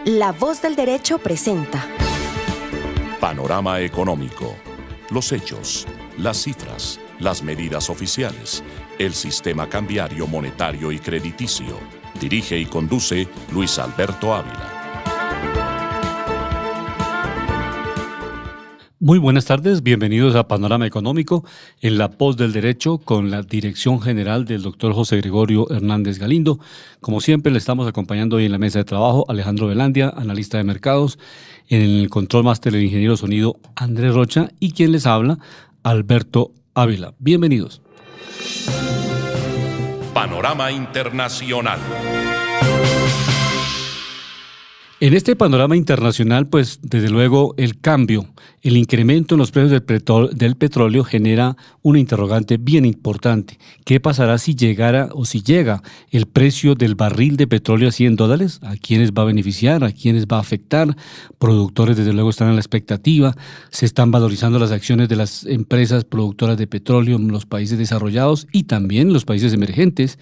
La Voz del Derecho presenta Panorama Económico. Los hechos, las cifras, las medidas oficiales, el sistema cambiario, monetario y crediticio. Dirige y conduce Luis Alberto Ávila. Muy buenas tardes, bienvenidos a Panorama Económico en la Voz del Derecho con la dirección general del doctor José Gregorio Hernández Galindo. Como siempre, le estamos acompañando hoy en la mesa de trabajo Alejandro Velandia, analista de mercados, en el control máster del ingeniero sonido Andrés Rocha y quien les habla, Alberto Ávila. Bienvenidos. Panorama Internacional. En este panorama internacional, pues desde luego el cambio, el incremento en los precios del petróleo genera una interrogante bien importante. ¿Qué pasará si llegara o si llega el precio del barril de petróleo a $100? ¿A quiénes va a beneficiar? ¿A quiénes va a afectar? Productores desde luego están en la expectativa. Se están valorizando las acciones de las empresas productoras de petróleo en los países desarrollados y también en los países emergentes.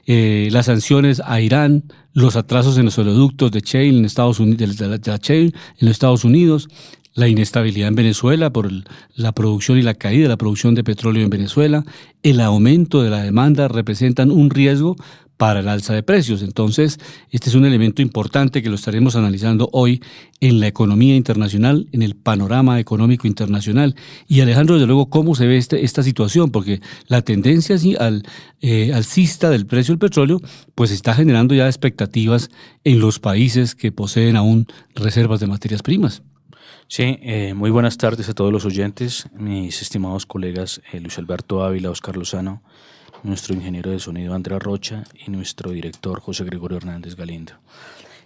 Las sanciones a Irán, los atrasos en los oleoductos de shale en Estados Unidos, de la shale en los Estados Unidos, la inestabilidad en Venezuela por la producción y la caída de la producción de petróleo en Venezuela, el aumento de la demanda representan un riesgo para el alza de precios. Entonces, este es un elemento importante que lo estaremos analizando hoy en la economía internacional, en el panorama económico internacional. Y Alejandro, desde luego, ¿cómo se ve esta situación? Porque la tendencia alcista del precio del petróleo pues está generando ya expectativas en los países que poseen aún reservas de materias primas. Sí, muy buenas tardes a todos los oyentes, mis estimados colegas Luis Alberto Ávila, Oscar Lozano, nuestro ingeniero de sonido Andrés Rocha y nuestro director José Gregorio Hernández Galindo.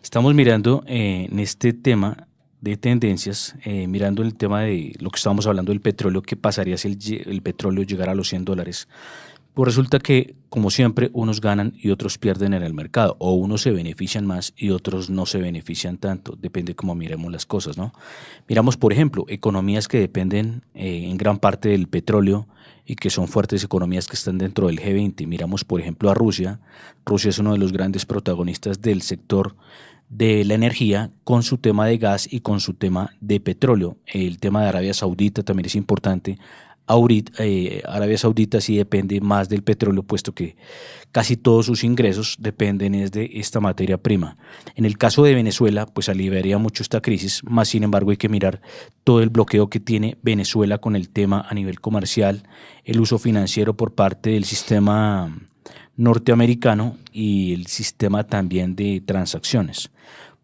Estamos mirando en este tema de tendencias, mirando el tema de lo que estábamos hablando del petróleo, qué pasaría si el petróleo llegara a los $100. Pues resulta que, como siempre, unos ganan y otros pierden en el mercado, o unos se benefician más y otros no se benefician tanto, depende cómo miremos las cosas, ¿no? Miramos, por ejemplo, economías que dependen en gran parte del petróleo y que son fuertes economías que están dentro del G20. Miramos, por ejemplo, a Rusia. Rusia es uno de los grandes protagonistas del sector de la energía con su tema de gas y con su tema de petróleo. El tema de Arabia Saudita también es importante. Arabia Saudita sí depende más del petróleo, puesto que casi todos sus ingresos dependen de esta materia prima. En el caso de Venezuela, pues aliviaría mucho esta crisis, más sin embargo hay que mirar todo el bloqueo que tiene Venezuela con el tema a nivel comercial, el uso financiero por parte del sistema norteamericano y el sistema también de transacciones,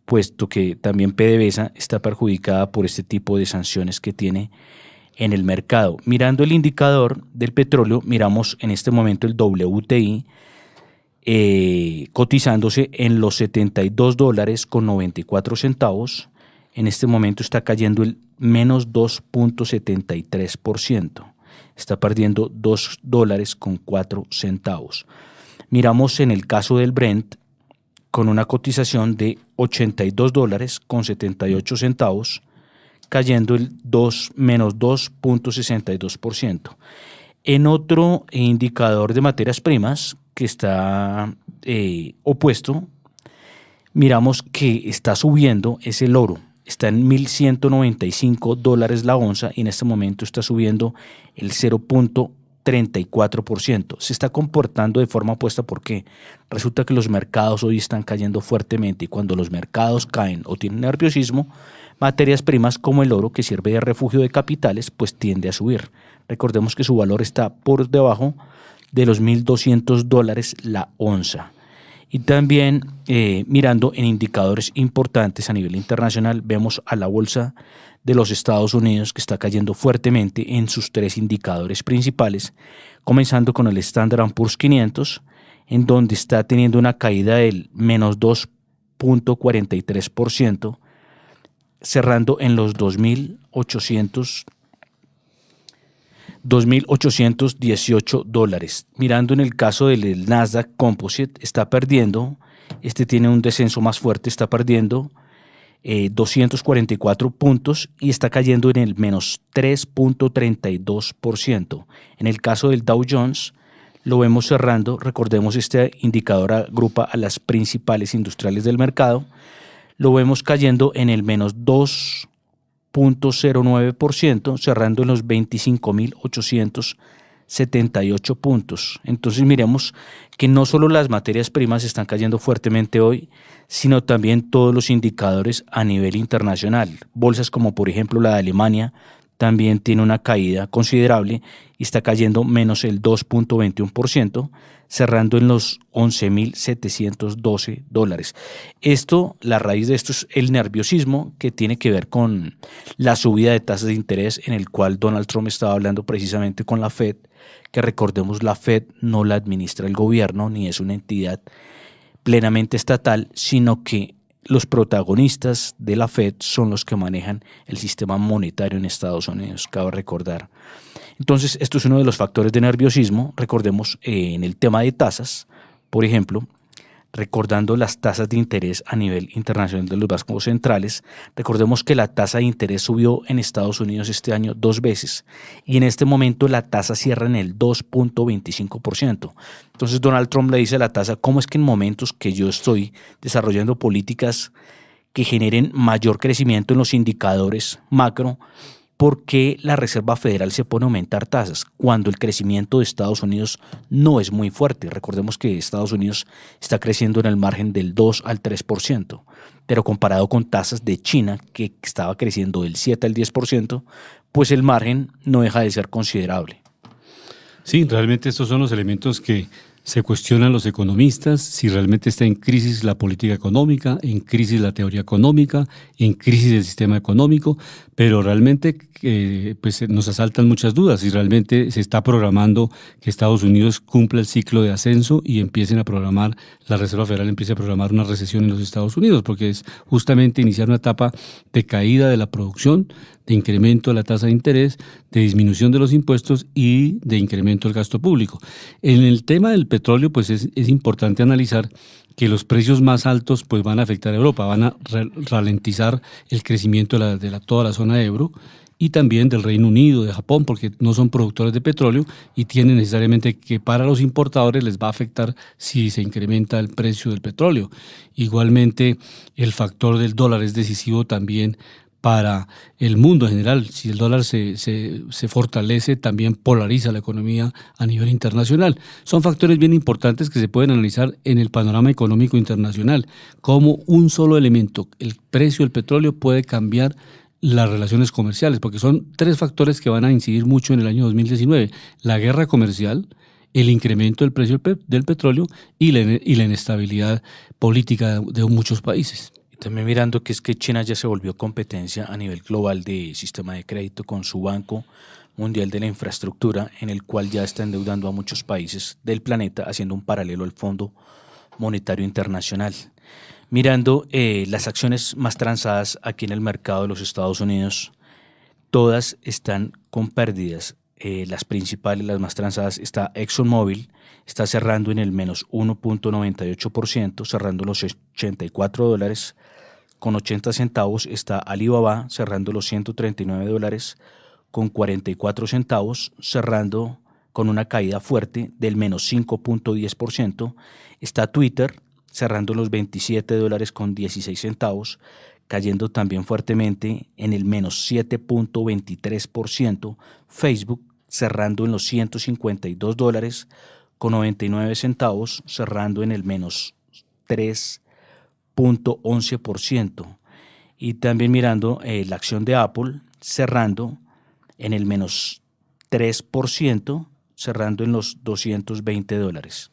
puesto que también PDVSA está perjudicada por este tipo de sanciones que tiene en el mercado. Mirando el indicador del petróleo, miramos en este momento el WTI cotizándose en los $72.94. En este momento está cayendo el menos 2.73%. Está perdiendo $2.04. Miramos en el caso del Brent con una cotización de $82.78. Cayendo el menos 2.62%. En otro indicador de materias primas que está opuesto, miramos que está subiendo, es el oro. Está en $1.195 la onza y en este momento está subiendo el 0.34%. Se está comportando de forma opuesta porque resulta que los mercados hoy están cayendo fuertemente y cuando los mercados caen o tienen nerviosismo, materias primas como el oro, que sirve de refugio de capitales, pues tiende a subir. Recordemos que su valor está por debajo de los $1.200 la onza. Y también mirando en indicadores importantes a nivel internacional, vemos a la bolsa de los Estados Unidos que está cayendo fuertemente en sus tres indicadores principales, comenzando con el Standard & Poor's 500, en donde está teniendo una caída del menos 2.43%, cerrando en los $2.818. Mirando en el caso del Nasdaq Composite, está perdiendo, tiene un descenso más fuerte, está perdiendo 244 puntos y está cayendo en el menos 3.32%. En el caso del Dow Jones, lo vemos cerrando, recordemos este indicador agrupa a las principales industriales del mercado, lo vemos cayendo en el menos 2,09%, cerrando en los 25.878 puntos. Entonces miremos que no solo las materias primas están cayendo fuertemente hoy, sino también todos los indicadores a nivel internacional. Bolsas como por ejemplo la de Alemania también tiene una caída considerable y está cayendo menos el 2,21%, cerrando en los 11.712 dólares. La raíz de esto es el nerviosismo que tiene que ver con la subida de tasas de interés, en el cual Donald Trump estaba hablando precisamente con la Fed, que recordemos, la Fed no la administra el gobierno ni es una entidad plenamente estatal, sino que los protagonistas de la Fed son los que manejan el sistema monetario en Estados Unidos, cabe recordar. Entonces, esto es uno de los factores de nerviosismo. Recordemos en el tema de tasas, por ejemplo, recordando las tasas de interés a nivel internacional de los bancos centrales, recordemos que la tasa de interés subió en Estados Unidos este año 2 veces y en este momento la tasa cierra en el 2,25%. Entonces Donald Trump le dice a la tasa: ¿cómo es que en momentos que yo estoy desarrollando políticas que generen mayor crecimiento en los indicadores macro, por qué la Reserva Federal se pone a aumentar tasas cuando el crecimiento de Estados Unidos no es muy fuerte? Recordemos que Estados Unidos está creciendo en el margen del 2 al 3%, pero comparado con tasas de China, que estaba creciendo del 7 al 10%, pues el margen no deja de ser considerable. Sí, realmente estos son los elementos que se cuestionan los economistas: si realmente está en crisis la política económica, en crisis la teoría económica, en crisis el sistema económico, pero realmente pues nos asaltan muchas dudas si realmente se está programando que Estados Unidos cumpla el ciclo de ascenso y empiecen a programar, la Reserva Federal empiece a programar una recesión en los Estados Unidos, porque es justamente iniciar una etapa de caída de la producción, de incremento de la tasa de interés, de disminución de los impuestos y de incremento del gasto público. En el tema del petróleo, pues es importante analizar que los precios más altos pues van a afectar a Europa, van a ralentizar el crecimiento de toda la zona euro y también del Reino Unido, de Japón, porque no son productores de petróleo y tienen necesariamente que para los importadores les va a afectar si se incrementa el precio del petróleo. Igualmente, el factor del dólar es decisivo también para el mundo en general. Si el dólar se fortalece, también polariza la economía a nivel internacional. Son factores bien importantes que se pueden analizar en el panorama económico internacional, como un solo elemento, el precio del petróleo, puede cambiar las relaciones comerciales, porque son 3 factores que van a incidir mucho en el año 2019. La guerra comercial, el incremento del precio del petróleo y la inestabilidad política de muchos países. También mirando que es que China ya se volvió competencia a nivel global de sistema de crédito con su Banco Mundial de la Infraestructura, en el cual ya está endeudando a muchos países del planeta, haciendo un paralelo al Fondo Monetario Internacional. Mirando las acciones más transadas aquí en el mercado de los Estados Unidos, todas están con pérdidas. Las principales, las más transadas, está ExxonMobil, está cerrando en el menos 1,98%, cerrando los $84 con 80 centavos. Está Alibaba cerrando los $139 con 44 centavos, cerrando con una caída fuerte del menos 5,10%. Está Twitter cerrando los $27 con 16 centavos, cayendo también fuertemente en el menos 7,23%. Facebook cerrando en los $152 con 99 centavos, cerrando en el menos 3,11%. Y también mirando la acción de Apple, cerrando en el menos 3%, cerrando en los $220.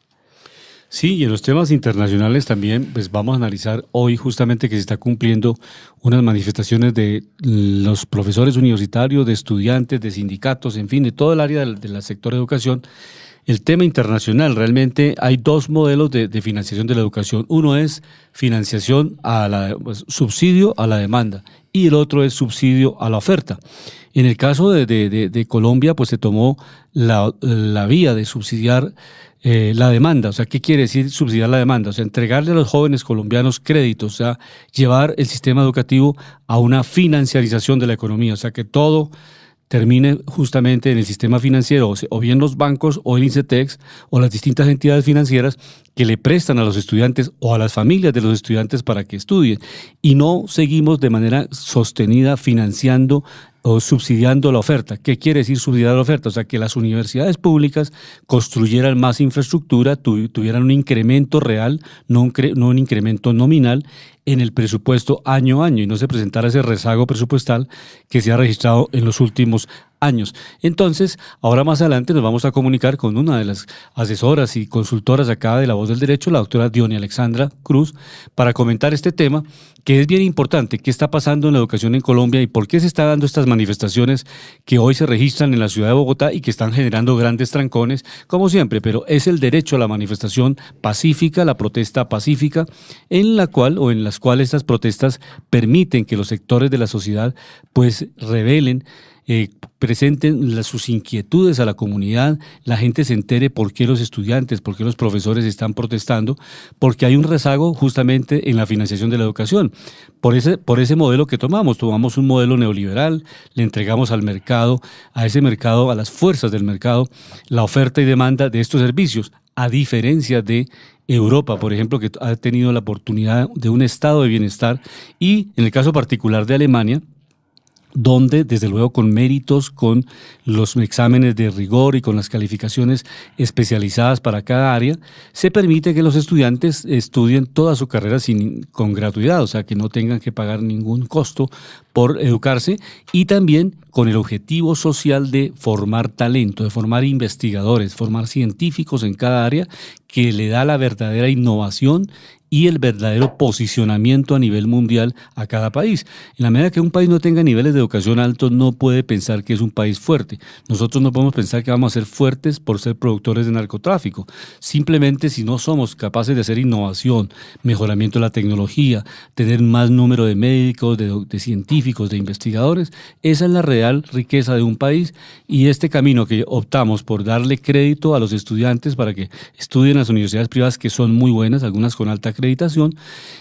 Sí, y en los temas internacionales también pues vamos a analizar hoy justamente que se está cumpliendo unas manifestaciones de los profesores universitarios, de estudiantes, de sindicatos, en fin, de todo el área del sector de educación. El tema internacional, realmente hay 2 modelos de financiación de la educación. Uno es financiación subsidio a la demanda y el otro es subsidio a la oferta. En el caso de Colombia, pues se tomó la vía de subsidiar la demanda. O sea, ¿qué quiere decir subsidiar la demanda? O sea, entregarle a los jóvenes colombianos créditos, o sea, llevar el sistema educativo a una financiarización de la economía, o sea, que todo termine justamente en el sistema financiero, o bien los bancos o el INCETEX o las distintas entidades financieras que le prestan a los estudiantes o a las familias de los estudiantes para que estudien, y no seguimos de manera sostenida financiando o subsidiando la oferta. ¿Qué quiere decir subsidiar la oferta? O sea, que las universidades públicas construyeran más infraestructura, tuvieran un incremento real, no un incremento nominal en el presupuesto año a año, y no se presentara ese rezago presupuestal que se ha registrado en los últimos años. Entonces, ahora más adelante nos vamos a comunicar con una de las asesoras y consultoras acá de La Voz del Derecho, la doctora Diony Alexandra Cruz, para comentar este tema que es bien importante. ¿Qué está pasando en la educación en Colombia y por qué se están dando estas manifestaciones que hoy se registran en la ciudad de Bogotá y que están generando grandes trancones, como siempre? Pero es el derecho a la manifestación pacífica, la protesta pacífica, en la cual o en las cuales estas protestas permiten que los sectores de la sociedad pues revelen, presenten sus inquietudes a la comunidad, la gente se entere por qué los estudiantes, por qué los profesores están protestando, porque hay un rezago justamente en la financiación de la educación. Por ese modelo que tomamos un modelo neoliberal, le entregamos al mercado, a ese mercado, a las fuerzas del mercado, la oferta y demanda de estos servicios, a diferencia de Europa, por ejemplo, que ha tenido la oportunidad de un estado de bienestar, y en el caso particular de Alemania, donde desde luego con méritos, con los exámenes de rigor y con las calificaciones especializadas para cada área, se permite que los estudiantes estudien toda su carrera con gratuidad, o sea que no tengan que pagar ningún costo por educarse, y también con el objetivo social de formar talento, de formar investigadores, formar científicos en cada área, que le da la verdadera innovación y el verdadero posicionamiento a nivel mundial a cada país. En la medida que un país no tenga niveles de educación altos, no puede pensar que es un país fuerte. Nosotros no podemos pensar que vamos a ser fuertes por ser productores de narcotráfico. Simplemente, si no somos capaces de hacer innovación, mejoramiento de la tecnología, tener más número de médicos, de científicos, de investigadores, esa es la real riqueza de un país. Y este camino que optamos por darle crédito a los estudiantes para que estudien en las universidades privadas, que son muy buenas, algunas con alta acreditación,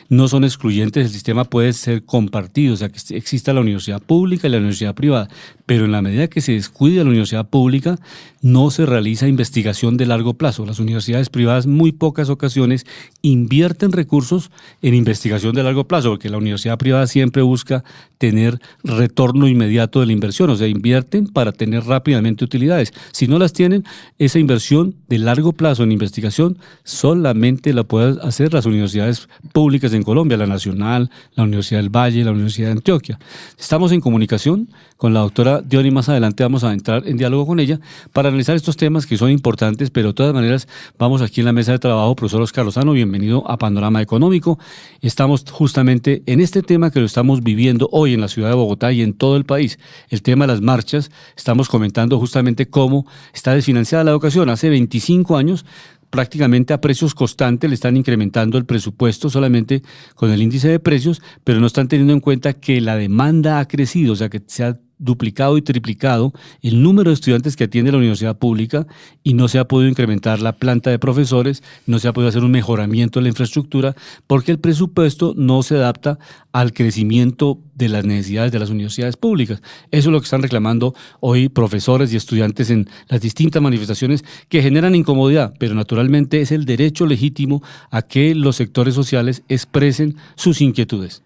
no son excluyentes, el sistema puede ser compartido, o sea que exista la universidad pública y la universidad privada, pero en la medida que se descuide la universidad pública, no se realiza investigación de largo plazo. Las universidades privadas muy pocas ocasiones invierten recursos en investigación de largo plazo, porque la universidad privada siempre busca tener retorno inmediato de la inversión, o sea, invierten para tener rápidamente utilidades. Si no las tienen, esa inversión de largo plazo en investigación solamente la pueden hacer las universidades públicas en Colombia, la Nacional, la Universidad del Valle, la Universidad de Antioquia. Estamos en comunicación con la doctora Diony, más adelante vamos a entrar en diálogo con ella para analizar estos temas que son importantes, pero de todas maneras vamos aquí en la mesa de trabajo. Profesor Oscar Lozano, bienvenido a Panorama Económico. Estamos justamente en este tema que lo estamos viviendo hoy en la ciudad de Bogotá y en todo el país, el tema de las marchas. Estamos comentando justamente cómo está desfinanciada la educación. Hace 25 años, prácticamente a precios constantes le están incrementando el presupuesto solamente con el índice de precios, pero no están teniendo en cuenta que la demanda ha crecido, o sea que se ha duplicado y triplicado el número de estudiantes que atiende la universidad pública, y no se ha podido incrementar la planta de profesores, no se ha podido hacer un mejoramiento de la infraestructura, porque el presupuesto no se adapta al crecimiento de las necesidades de las universidades públicas. Eso es lo que están reclamando hoy profesores y estudiantes en las distintas manifestaciones que generan incomodidad, pero naturalmente es el derecho legítimo a que los sectores sociales expresen sus inquietudes.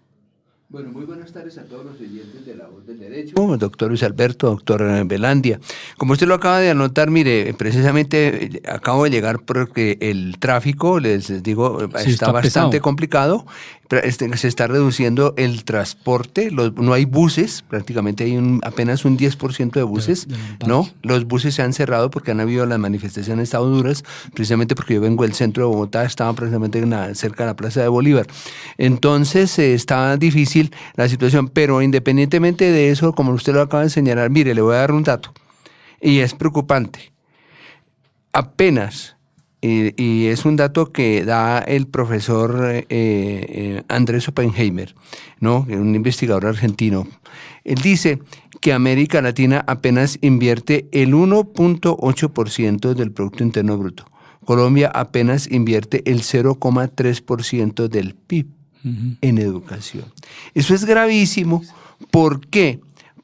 Bueno, muy buenas tardes a todos los oyentes de La Voz del Derecho. Doctor Luis Alberto, doctor Velandia. Como usted lo acaba de anotar, mire, precisamente acabo de llegar porque el tráfico, les digo, sí, está bastante pesado. Complicado. Se está reduciendo el transporte, no hay buses, prácticamente hay apenas un 10% de buses, ¿no? Los buses se han cerrado porque han habido las manifestaciones estado duras, precisamente porque yo vengo del centro de Bogotá, estaba precisamente cerca de la Plaza de Bolívar. Entonces está difícil la situación, pero independientemente de eso, como usted lo acaba de señalar, mire, le voy a dar un dato, y es preocupante. Apenas... Y es un dato que da el profesor Andrés Oppenheimer, ¿no? Un investigador argentino. Él dice que América Latina apenas invierte el 1.8% del Producto Interno Bruto. Colombia apenas invierte el 0.3% del PIB en educación. Eso es gravísimo. ¿Por qué?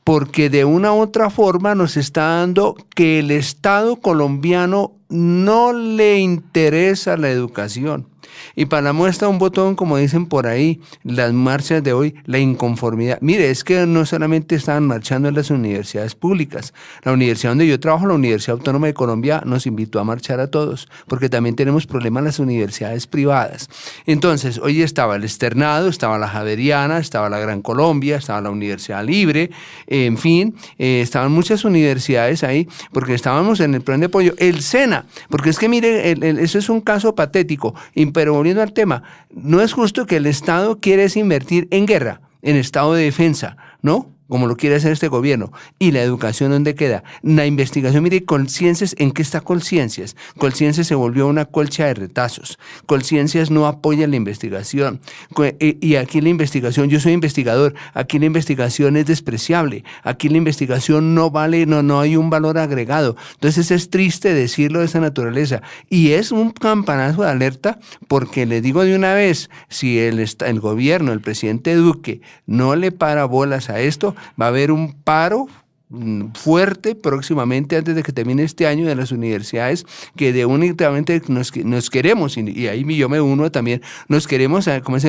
porque de una u otra forma nos está dando que el Estado colombiano no le interesa la educación. Y para la muestra un botón, como dicen por ahí, las marchas de hoy, la inconformidad. Mire, es que no solamente estaban marchando en las universidades públicas. La universidad donde yo trabajo, la Universidad Autónoma de Colombia, nos invitó a marchar a todos, porque también tenemos problemas en las universidades privadas. Entonces, hoy estaba el Externado, estaba la Javeriana, estaba la Gran Colombia, estaba la Universidad Libre, en fin, estaban muchas universidades ahí, porque estábamos en el plan de apoyo. El SENA, porque es que mire, eso es un caso patético, pero volviendo al tema, no es justo que el Estado quiera invertir en guerra, en estado de defensa, ¿no? Como lo quiere hacer este gobierno. ¿Y la educación dónde queda? La investigación, mire, Colciencias, ¿en qué está Colciencias? Colciencias se volvió una colcha de retazos. Colciencias no apoya la investigación. Y aquí la investigación, yo soy investigador, aquí la investigación es despreciable. Aquí la investigación no vale, no hay un valor agregado. Entonces es triste decirlo de esa naturaleza. Y es un campanazo de alerta porque le digo de una vez, si el gobierno, el presidente Duque, no le para bolas a esto, va a haber un paro fuerte próximamente antes de que termine este año de las universidades, que de únicamente nos queremos, y ahí yo me uno también, nos queremos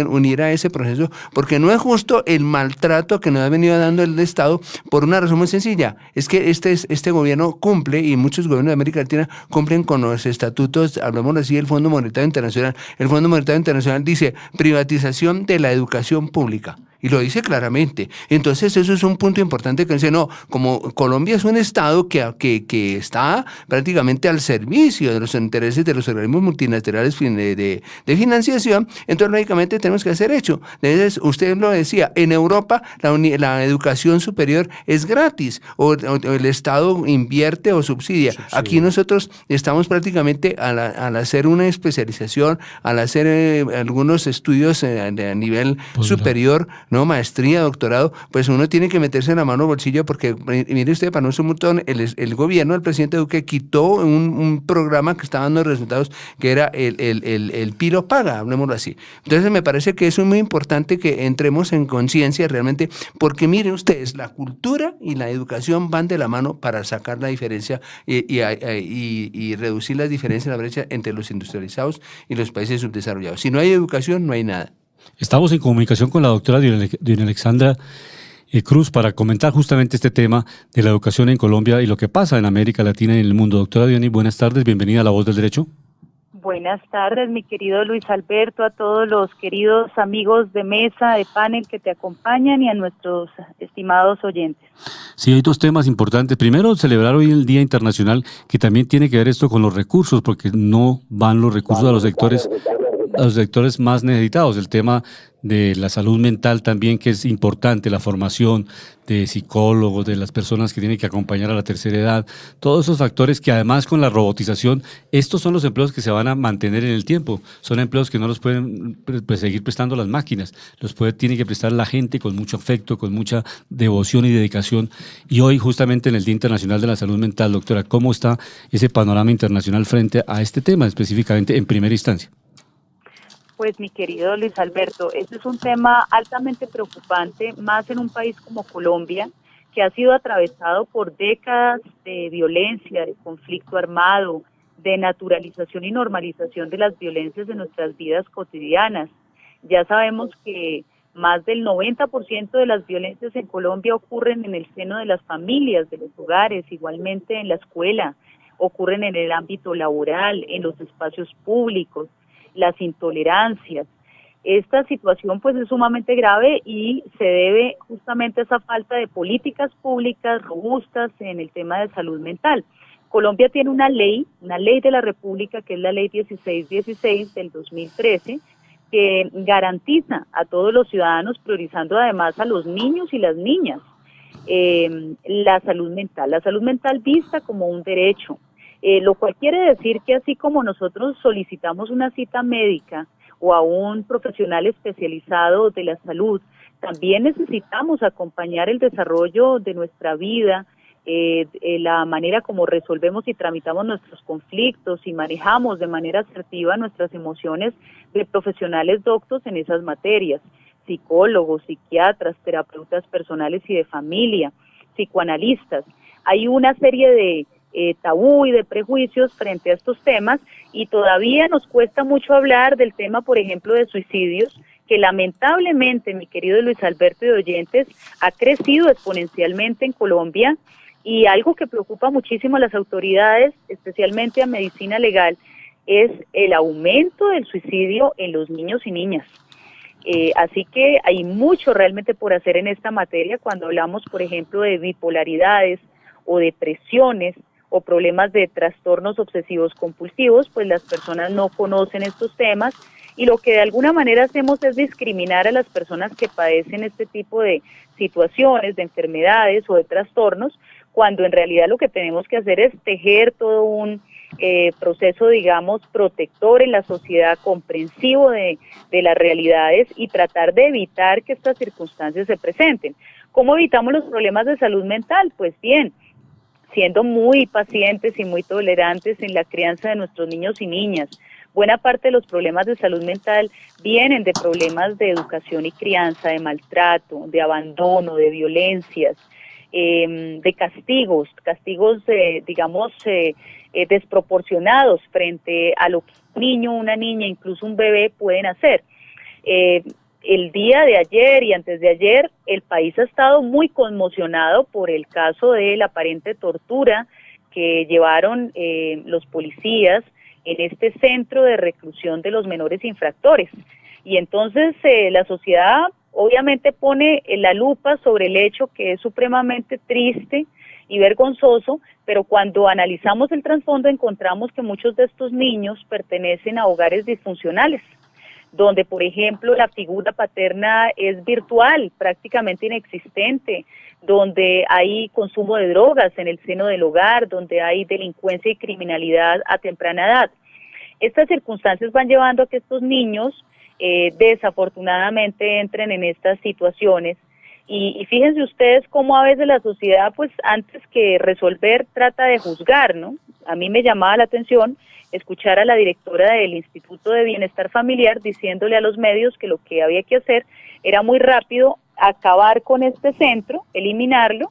unir a ese proceso, porque no es justo el maltrato que nos ha venido dando el Estado por una razón muy sencilla, es que este gobierno cumple, y muchos gobiernos de América Latina cumplen con los estatutos, hablamos así del Fondo Monetario Internacional. El Fondo Monetario Internacional dice privatización de la educación pública. Y lo dice claramente. Entonces eso es un punto importante que dice, no, como Colombia es un Estado que está prácticamente al servicio de los intereses de los organismos multilaterales de financiación, entonces lógicamente tenemos que hacer hecho. Entonces, usted lo decía, en Europa la educación superior es gratis, o el Estado invierte o subsidia. Sí. Aquí nosotros estamos prácticamente al hacer una especialización, al hacer algunos estudios a nivel superior, ¿no? Maestría, doctorado, pues uno tiene que meterse en la mano bolsillo porque, mire usted, para nosotros un montón, el gobierno, el presidente Duque quitó un programa que estaba dando resultados, que era el Pilo Paga, hablemoslo así. Entonces me parece que eso es muy importante que entremos en conciencia realmente, porque miren ustedes, la cultura y la educación van de la mano para sacar la diferencia y reducir las diferencias, la brecha entre los industrializados y los países subdesarrollados. Si no hay educación, no hay nada. Estamos en comunicación con la doctora Diana Alexandra Cruz para comentar justamente este tema de la educación en Colombia y lo que pasa en América Latina y en el mundo. Doctora Diana, buenas tardes, bienvenida a La Voz del Derecho. Buenas tardes, mi querido Luis Alberto, a todos los queridos amigos de mesa, de panel que te acompañan y a nuestros estimados oyentes. Sí, hay dos temas importantes. Primero, celebrar hoy el Día Internacional, que también tiene que ver esto con los recursos, porque no van los recursos a los sectores más necesitados. El tema de la salud mental también, que es importante, la formación de psicólogos, de las personas que tienen que acompañar a la tercera edad, todos esos factores que además con la robotización, estos son los empleos que se van a mantener en el tiempo, son empleos que no los pueden seguir prestando las máquinas, tiene que prestar la gente con mucho afecto, con mucha devoción y dedicación. Y hoy justamente en el Día Internacional de la Salud Mental, doctora, ¿cómo está ese panorama internacional frente a este tema específicamente en primera instancia? Pues mi querido Luis Alberto, este es un tema altamente preocupante, más en un país como Colombia, que ha sido atravesado por décadas de violencia, de conflicto armado, de naturalización y normalización de las violencias en nuestras vidas cotidianas. Ya sabemos que más del 90% de las violencias en Colombia ocurren en el seno de las familias, de los hogares, igualmente en la escuela, ocurren en el ámbito laboral, en los espacios públicos, las intolerancias. Esta situación pues es sumamente grave y se debe justamente a esa falta de políticas públicas robustas en el tema de salud mental. Colombia tiene una ley de la República, que es la Ley 1616 del 2013, que garantiza a todos los ciudadanos, priorizando además a los niños y las niñas, la salud mental vista como un derecho. Lo cual quiere decir que así como nosotros solicitamos una cita médica o a un profesional especializado de la salud, también necesitamos acompañar el desarrollo de nuestra vida, la manera como resolvemos y tramitamos nuestros conflictos y manejamos de manera asertiva nuestras emociones de profesionales doctos en esas materias, psicólogos, psiquiatras, terapeutas personales y de familia, psicoanalistas. Hay una serie de tabú y de prejuicios frente a estos temas y todavía nos cuesta mucho hablar del tema, por ejemplo, de suicidios, que lamentablemente, mi querido Luis Alberto y oyentes, ha crecido exponencialmente en Colombia, y algo que preocupa muchísimo a las autoridades, especialmente a medicina legal, es el aumento del suicidio en los niños y niñas. Así que hay mucho realmente por hacer en esta materia cuando hablamos, por ejemplo, de bipolaridades o depresiones o problemas de trastornos obsesivos compulsivos, pues las personas no conocen estos temas y lo que de alguna manera hacemos es discriminar a las personas que padecen este tipo de situaciones, de enfermedades o de trastornos, cuando en realidad lo que tenemos que hacer es tejer todo un proceso, digamos, protector en la sociedad, comprensivo de las realidades y tratar de evitar que estas circunstancias se presenten. ¿Cómo evitamos los problemas de salud mental? Pues bien, siendo muy pacientes y muy tolerantes en la crianza de nuestros niños y niñas. Buena parte de los problemas de salud mental vienen de problemas de educación y crianza, de maltrato, de abandono, de violencias, de castigos, digamos, desproporcionados frente a lo que un niño, una niña, incluso un bebé pueden hacer. El día de ayer y antes de ayer, el país ha estado muy conmocionado por el caso de la aparente tortura que llevaron los policías en este centro de reclusión de los menores infractores. Y entonces la sociedad obviamente pone la lupa sobre el hecho, que es supremamente triste y vergonzoso, pero cuando analizamos el trasfondo encontramos que muchos de estos niños pertenecen a hogares disfuncionales, donde, por ejemplo, la figura paterna es virtual, prácticamente inexistente, donde hay consumo de drogas en el seno del hogar, donde hay delincuencia y criminalidad a temprana edad. Estas circunstancias van llevando a que estos niños desafortunadamente entren en estas situaciones. Y fíjense ustedes cómo a veces la sociedad, pues antes que resolver, trata de juzgar, ¿no? A mí me llamaba la atención escuchar a la directora del Instituto de Bienestar Familiar diciéndole a los medios que lo que había que hacer era muy rápido acabar con este centro, eliminarlo,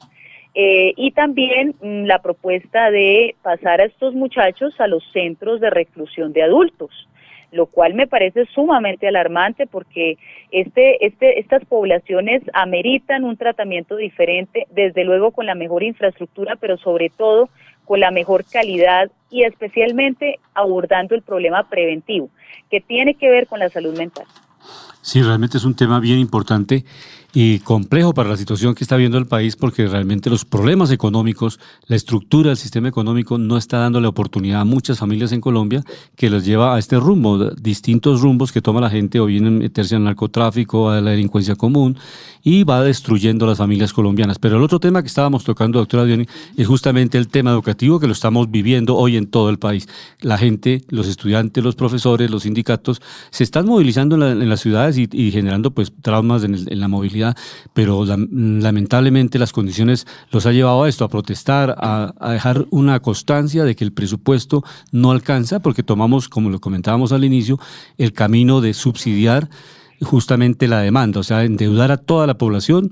y también la propuesta de pasar a estos muchachos a los centros de reclusión de adultos, lo cual me parece sumamente alarmante porque estas poblaciones ameritan un tratamiento diferente, desde luego con la mejor infraestructura, pero sobre todo con la mejor calidad y especialmente abordando el problema preventivo, que tiene que ver con la salud mental. Sí, realmente es un tema bien importante y complejo para la situación que está viendo el país, porque realmente los problemas económicos, la estructura del sistema económico no está dándole oportunidad a muchas familias en Colombia, que los lleva a este rumbo, distintos rumbos que toma la gente, o bien meterse al narcotráfico, a la delincuencia común, y va destruyendo las familias colombianas. Pero el otro tema que estábamos tocando, doctora Diony, es justamente el tema educativo, que lo estamos viviendo hoy en todo el país. La gente, los estudiantes, los profesores, los sindicatos, se están movilizando en las ciudades y generando pues traumas en la movilidad, pero lamentablemente las condiciones los ha llevado a esto, a protestar, a dejar una constancia de que el presupuesto no alcanza, porque tomamos, como lo comentábamos al inicio, el camino de subsidiar justamente la demanda, o sea, endeudar a toda la población,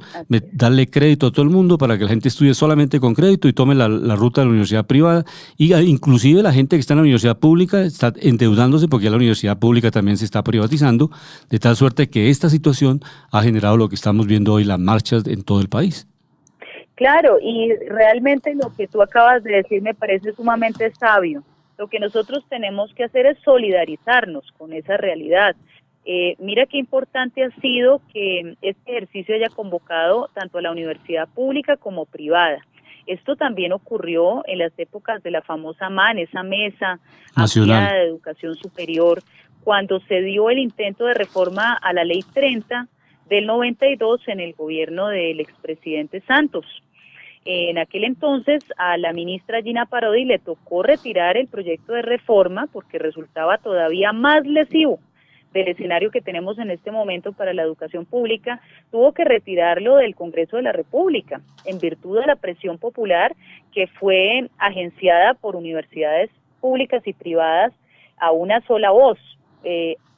darle crédito a todo el mundo para que la gente estudie solamente con crédito y tome la ruta de la universidad privada, y inclusive la gente que está en la universidad pública está endeudándose porque ya la universidad pública también se está privatizando, de tal suerte que esta situación ha generado lo que estamos viendo hoy, las marchas en todo el país. Claro, y realmente lo que tú acabas de decir me parece sumamente sabio. Lo que nosotros tenemos que hacer es solidarizarnos con esa realidad. Mira qué importante ha sido que este ejercicio haya convocado tanto a la universidad pública como privada. Esto también ocurrió en las épocas de la famosa MAN, esa Mesa Nacional de Educación Superior, cuando se dio el intento de reforma a la Ley 30 del 92 en el gobierno del expresidente Santos. En aquel entonces a la ministra Gina Parodi le tocó retirar el proyecto de reforma porque resultaba todavía más lesivo del escenario que tenemos en este momento para la educación pública. Tuvo que retirarlo del Congreso de la República en virtud de la presión popular que fue agenciada por universidades públicas y privadas a una sola voz.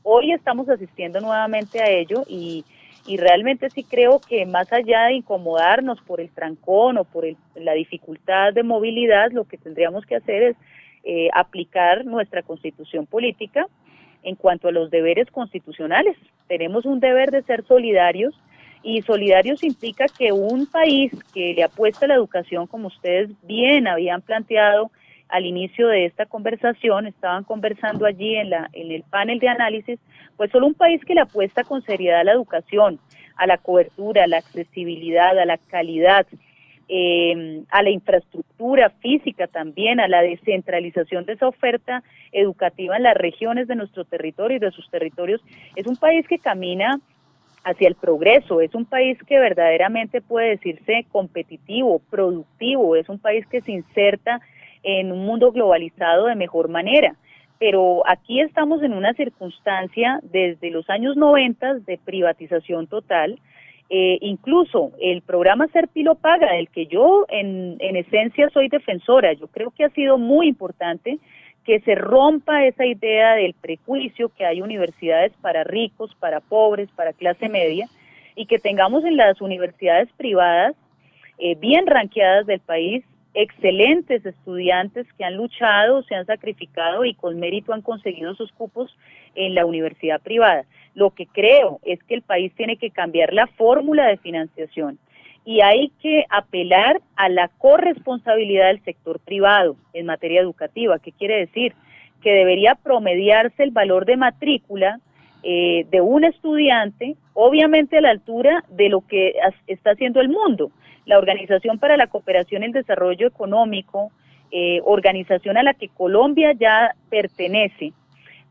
Hoy estamos asistiendo nuevamente a ello y y realmente sí creo que más allá de incomodarnos por el trancón o por la dificultad de movilidad, lo que tendríamos que hacer es aplicar nuestra constitución política en cuanto a los deberes constitucionales. Tenemos un deber de ser solidarios, y solidarios implica que un país que le apuesta a la educación, como ustedes bien habían planteado al inicio de esta conversación, estaban conversando allí en el panel de análisis, pues solo un país que le apuesta con seriedad a la educación, a la cobertura, a la accesibilidad, a la calidad, a la infraestructura física también, a la descentralización de esa oferta educativa en las regiones de nuestro territorio y de sus territorios, es un país que camina hacia el progreso, es un país que verdaderamente puede decirse competitivo, productivo, es un país que se inserta en un mundo globalizado de mejor manera. Pero aquí estamos en una circunstancia desde los años 90 de privatización total. Incluso el programa Ser Pilo Paga, del que yo en esencia soy defensora, yo creo que ha sido muy importante que se rompa esa idea del prejuicio que hay universidades para ricos, para pobres, para clase media, y que tengamos en las universidades privadas bien ranqueadas del país excelentes estudiantes que han luchado, se han sacrificado y con mérito han conseguido sus cupos en la universidad privada. Lo que creo es que el país tiene que cambiar la fórmula de financiación y hay que apelar a la corresponsabilidad del sector privado en materia educativa. ¿Qué quiere decir? Que debería promediarse el valor de matrícula de un estudiante, obviamente a la altura de lo que está haciendo el mundo. La Organización para la Cooperación y el Desarrollo Económico, organización a la que Colombia ya pertenece,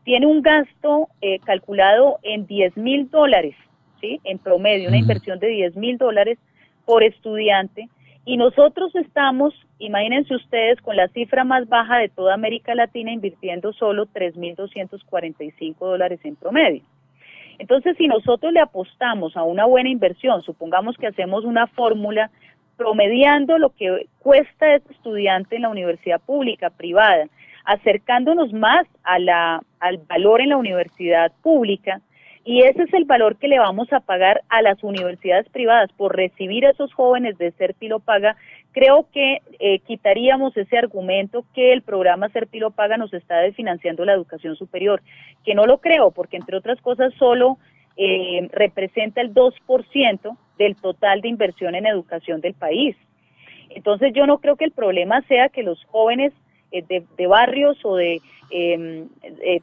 tiene un gasto calculado en $10.000, ¿sí? En promedio, una inversión de $10.000 por estudiante, y nosotros estamos, imagínense ustedes, con la cifra más baja de toda América Latina, invirtiendo solo $3.245 en promedio. Entonces, si nosotros le apostamos a una buena inversión, supongamos que hacemos una fórmula promediando lo que cuesta ese estudiante en la universidad pública, privada, acercándonos más al valor en la universidad pública, y ese es el valor que le vamos a pagar a las universidades privadas por recibir a esos jóvenes de Ser Pilo Paga, creo que quitaríamos ese argumento que el programa Ser Pilo Paga nos está desfinanciando la educación superior, que no lo creo, porque entre otras cosas solo representa el 2% del total de inversión en educación del país. Entonces yo no creo que el problema sea que los jóvenes de barrios o de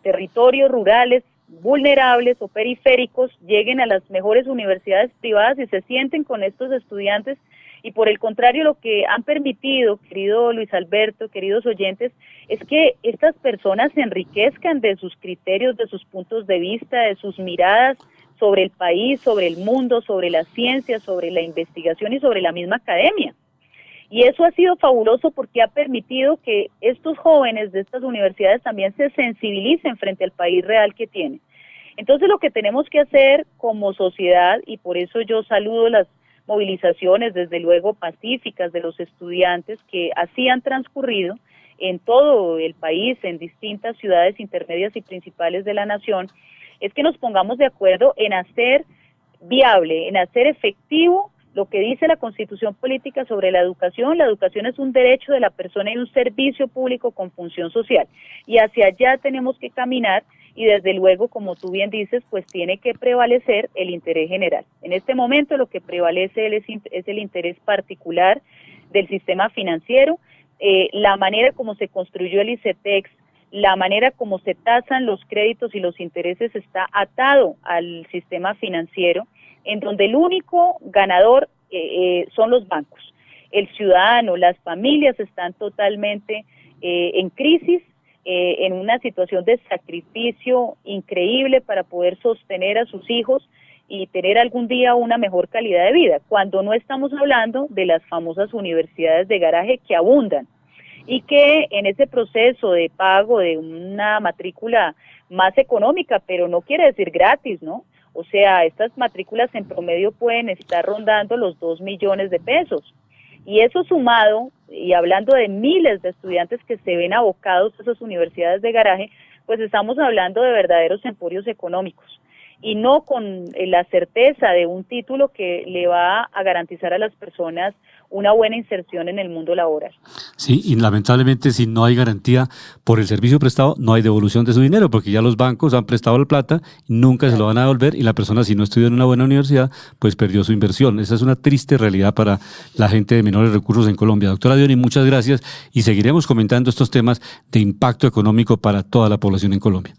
territorios rurales vulnerables o periféricos lleguen a las mejores universidades privadas y se sienten con estos estudiantes, y por el contrario lo que han permitido, querido Luis Alberto, queridos oyentes, es que estas personas se enriquezcan de sus criterios, de sus puntos de vista, de sus miradas sobre el país, sobre el mundo, sobre la ciencia, sobre la investigación y sobre la misma academia. Y eso ha sido fabuloso porque ha permitido que estos jóvenes de estas universidades también se sensibilicen frente al país real que tienen. Entonces lo que tenemos que hacer como sociedad, y por eso yo saludo las movilizaciones, desde luego pacíficas, de los estudiantes que así han transcurrido en todo el país, en distintas ciudades intermedias y principales de la nación, es que nos pongamos de acuerdo en hacer viable, en hacer efectivo lo que dice la Constitución Política sobre la educación. La educación es un derecho de la persona y un servicio público con función social. Y hacia allá tenemos que caminar y desde luego, como tú bien dices, pues tiene que prevalecer el interés general. En este momento lo que prevalece es el interés particular del sistema financiero, la manera como se construyó el ICETEX, la manera como se tasan los créditos y los intereses está atado al sistema financiero, en donde el único ganador son los bancos. El ciudadano, las familias están totalmente en crisis, en una situación de sacrificio increíble para poder sostener a sus hijos y tener algún día una mejor calidad de vida, cuando no estamos hablando de las famosas universidades de garaje que abundan y que en ese proceso de pago de una matrícula más económica, pero no quiere decir gratis, ¿no? O sea, estas matrículas en promedio pueden estar rondando los 2 millones de pesos. Y eso sumado, y hablando de miles de estudiantes que se ven abocados a esas universidades de garaje, pues estamos hablando de verdaderos emporios económicos. y no con la certeza de un título que le va a garantizar a las personas una buena inserción en el mundo laboral. Sí, y lamentablemente si no hay garantía por el servicio prestado, no hay devolución de su dinero, porque ya los bancos han prestado la plata, nunca se lo van a devolver, y la persona, si no estudió en una buena universidad, pues perdió su inversión. Esa es una triste realidad para la gente de menores recursos en Colombia. Doctora Diony, muchas gracias, y seguiremos comentando estos temas de impacto económico para toda la población en Colombia.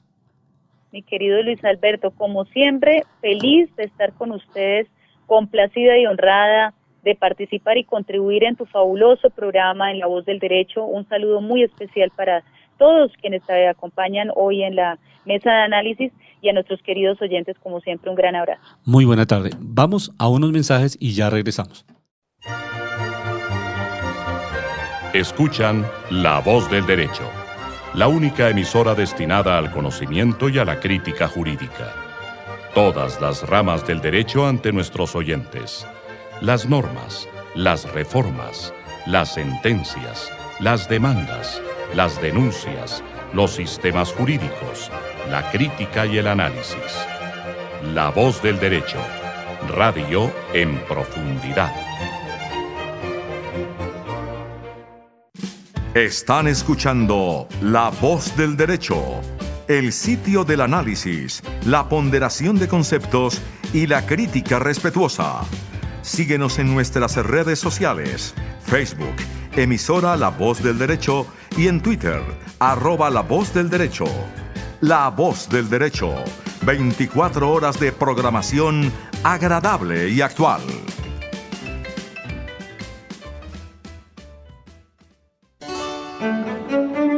Mi querido Luis Alberto, como siempre, feliz de estar con ustedes, complacida y honrada de participar y contribuir en tu fabuloso programa en La Voz del Derecho. Un saludo muy especial para todos quienes te acompañan hoy en la mesa de análisis, y a nuestros queridos oyentes, como siempre, un gran abrazo. Muy buena tarde. Vamos a unos mensajes y ya regresamos. Escuchan La Voz del Derecho, la única emisora destinada al conocimiento y a la crítica jurídica. Todas las ramas del derecho ante nuestros oyentes. Las normas, las reformas, las sentencias, las demandas, las denuncias, los sistemas jurídicos, la crítica y el análisis. La Voz del Derecho, radio en profundidad. Están escuchando La Voz del Derecho, el sitio del análisis, la ponderación de conceptos y la crítica respetuosa. Síguenos en nuestras redes sociales, Facebook, emisora La Voz del Derecho, y en Twitter, @La Voz del Derecho. La Voz del Derecho, 24 horas de programación agradable y actual.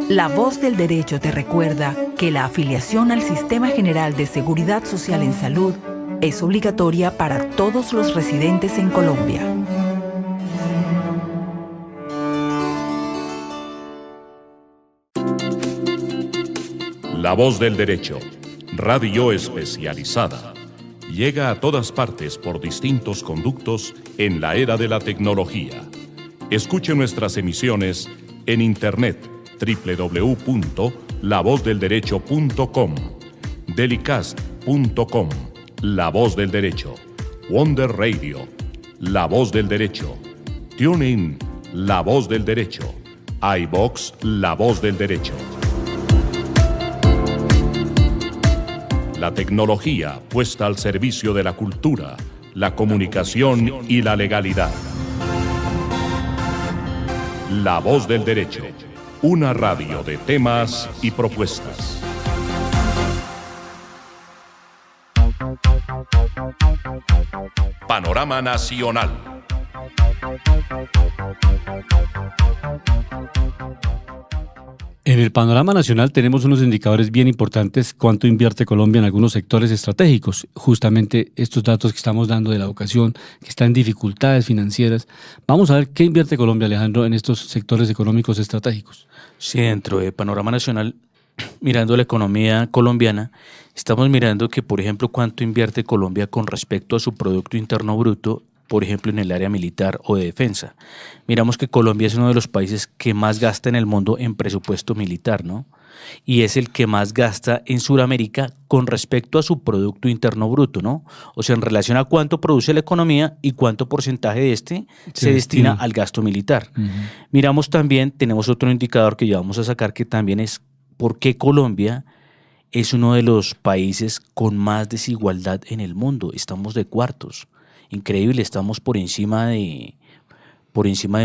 La Voz del Derecho te recuerda que la afiliación al Sistema General de Seguridad Social en Salud es obligatoria para todos los residentes en Colombia. La Voz del Derecho, radio especializada, llega a todas partes por distintos conductos en la era de la tecnología. Escuche nuestras emisiones en internet www.lavozdelderecho.com, delicast.com, La Voz del Derecho, Wonder Radio, La Voz del Derecho, TuneIn, La Voz del Derecho, iVox, La Voz del Derecho. La tecnología puesta al servicio de la cultura, la comunicación y la legalidad. La Voz del Derecho, una radio de temas y propuestas. Panorama Nacional. En el panorama nacional tenemos unos indicadores bien importantes: cuánto invierte Colombia en algunos sectores estratégicos. Justamente estos datos que estamos dando de la educación, que está en dificultades financieras. Vamos a ver qué invierte Colombia, Alejandro, en estos sectores económicos estratégicos. Sí, dentro de panorama nacional, mirando la economía colombiana, estamos mirando que, por ejemplo, cuánto invierte Colombia con respecto a su Producto Interno Bruto, por ejemplo, en el área militar o de defensa. Miramos que Colombia es uno de los países que más gasta en el mundo en presupuesto militar, ¿no? Y es el que más gasta en Sudamérica con respecto a su Producto Interno Bruto, ¿no? O sea, en relación a cuánto produce la economía y cuánto porcentaje de este se destina al gasto militar. Miramos también, tenemos otro indicador que ya vamos a sacar, que también es por qué Colombia es uno de los países con más desigualdad en el mundo. Estamos de cuartos. Increíble, estamos por encima de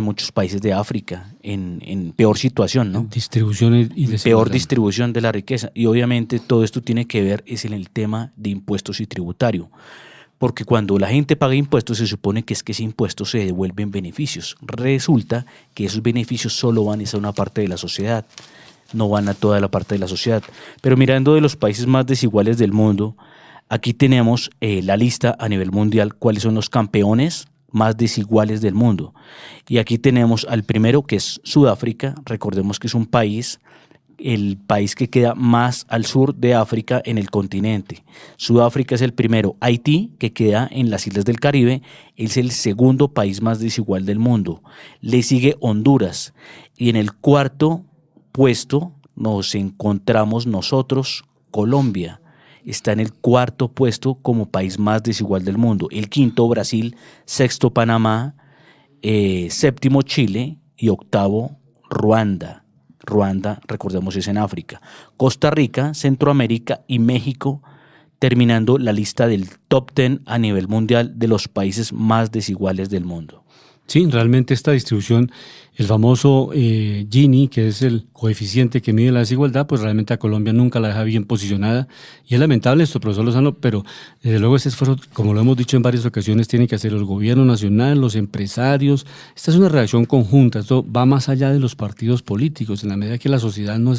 muchos países de África en peor situación, ¿no? Distribución y desigualdad. Peor distribución de la riqueza. Y obviamente todo esto tiene que ver es en el tema de impuestos y tributario. Porque cuando la gente paga impuestos se supone que es que ese impuesto se devuelve en beneficios. Resulta que esos beneficios solo van a una parte de la sociedad, no van a toda la parte de la sociedad. Pero mirando de los países más desiguales del mundo, aquí tenemos la lista a nivel mundial, cuáles son los campeones más desiguales del mundo. Y aquí tenemos al primero, que es Sudáfrica. Recordemos que es un país, el país que queda más al sur de África en el continente. Sudáfrica es el primero. Haití, que queda en las islas del Caribe, es el segundo país más desigual del mundo. Le sigue Honduras. Y en el cuarto puesto nos encontramos nosotros, Colombia. está en el 4º puesto como país más desigual del mundo. El 5º, Brasil; 6º, Panamá; 7º, Chile; y 8º, Ruanda. Ruanda, recordemos, es en África. Costa Rica, Centroamérica y México, terminando la lista del top 10 a nivel mundial de los países más desiguales del mundo. Sí, realmente esta distribución, el famoso Gini, que es el coeficiente que mide la desigualdad, pues realmente a Colombia nunca la deja bien posicionada. Y es lamentable esto, profesor Lozano, pero desde luego ese esfuerzo, como lo hemos dicho en varias ocasiones, tiene que hacer el gobierno nacional, los empresarios. Esta es una reacción conjunta, esto va más allá de los partidos políticos. En la medida que la sociedad no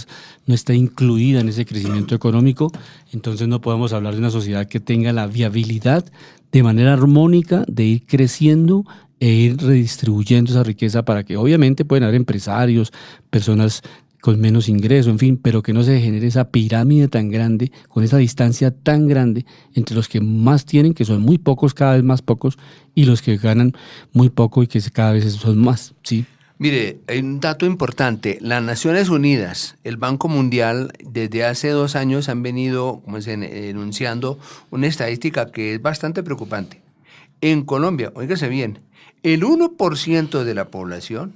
está incluida en ese crecimiento económico, entonces no podemos hablar de una sociedad que tenga la viabilidad de manera armónica de ir creciendo e ir redistribuyendo esa riqueza para que obviamente pueden haber empresarios, personas con menos ingreso, en fin, pero que no se genere esa pirámide tan grande, con esa distancia tan grande entre los que más tienen, que son muy pocos, cada vez más pocos, y los que ganan muy poco y que cada vez son más, ¿sí? Mire, hay un dato importante. Las Naciones Unidas, el Banco Mundial, desde hace 2 años han venido enunciando una estadística que es bastante preocupante. En Colombia, óigase bien, el 1% de la población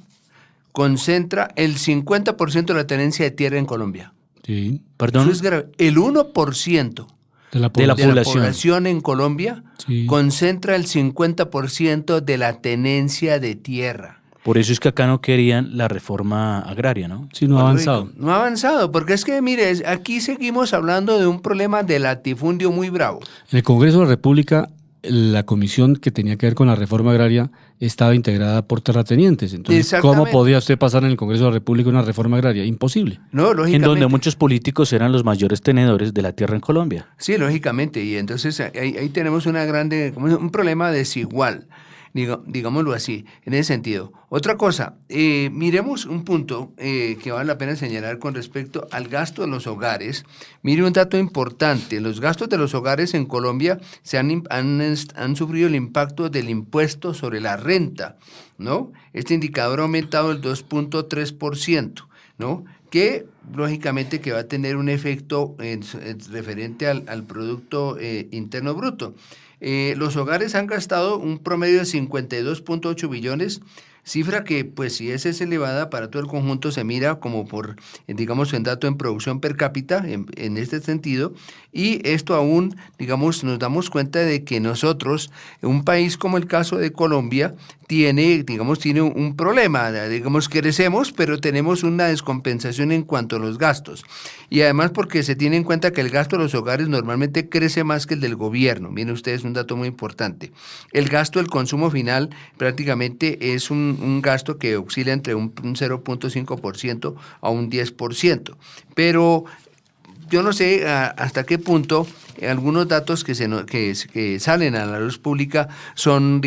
concentra el 50% de la tenencia de tierra en Colombia. Sí. Perdón. Eso es grave. El 1% De la de la población. población en Colombia Sí. concentra el 50% de la tenencia de tierra. Por eso es que acá no querían la reforma agraria, ¿no? Sí, no ha avanzado. No ha avanzado, porque es que, mire, aquí seguimos hablando de un problema de latifundio muy bravo. En el Congreso de la República, la comisión que tenía que ver con la reforma agraria estaba integrada por terratenientes. Entonces, ¿cómo Exactamente. podía usted pasar en el Congreso de la República una reforma agraria? Imposible. No, En lógicamente. donde muchos políticos eran los mayores tenedores de la tierra en Colombia. Sí, lógicamente. Y entonces ahí tenemos un problema desigual, digámoslo así, en ese sentido. Otra cosa, miremos un punto que vale la pena señalar con respecto al gasto de los hogares. Mire un dato importante. Los gastos de los hogares en Colombia han sufrido el impacto del impuesto sobre la renta, ¿no? Este indicador ha aumentado el 2.3%, ¿no? Que lógicamente que va a tener un efecto referente al Producto Interno Bruto. Los hogares han gastado un promedio de 52.8 billones, cifra que, pues, si esa es elevada para todo el conjunto, se mira como por, digamos, en dato en producción per cápita, en este sentido, y esto aún, digamos, nos damos cuenta de que nosotros, un país como el caso de Colombia, tiene un problema, digamos, crecemos, pero tenemos una descompensación en cuanto a los gastos, y además porque se tiene en cuenta que el gasto de los hogares normalmente crece más que el del gobierno. Miren ustedes, un dato muy importante. El gasto del consumo final prácticamente es un gasto que oscila entre un 0.5% a un 10%. Pero yo no sé hasta qué punto algunos datos que salen a la luz pública son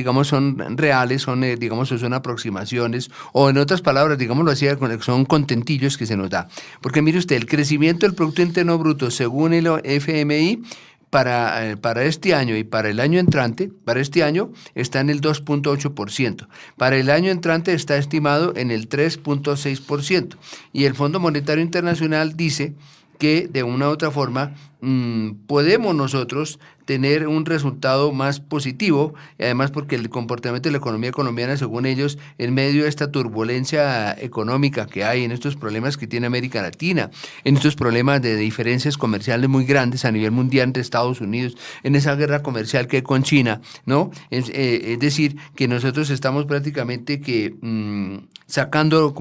reales, son aproximaciones, o en otras palabras, digámoslo así, son contentillos que se nos da. Porque mire usted, el crecimiento del Producto Interno Bruto, según el FMI, para este año y para el año entrante, para este año está en el 2.8%, para el año entrante está estimado en el 3.6%, y el Fondo Monetario Internacional dice que de una u otra forma podemos nosotros tener un resultado más positivo, y además porque el comportamiento de la economía colombiana, según ellos, en medio de esta turbulencia económica que hay, en estos problemas que tiene América Latina, en estos problemas de diferencias comerciales muy grandes a nivel mundial entre Estados Unidos, en esa guerra comercial que hay con China, ¿no? Es decir, que nosotros estamos prácticamente sacando,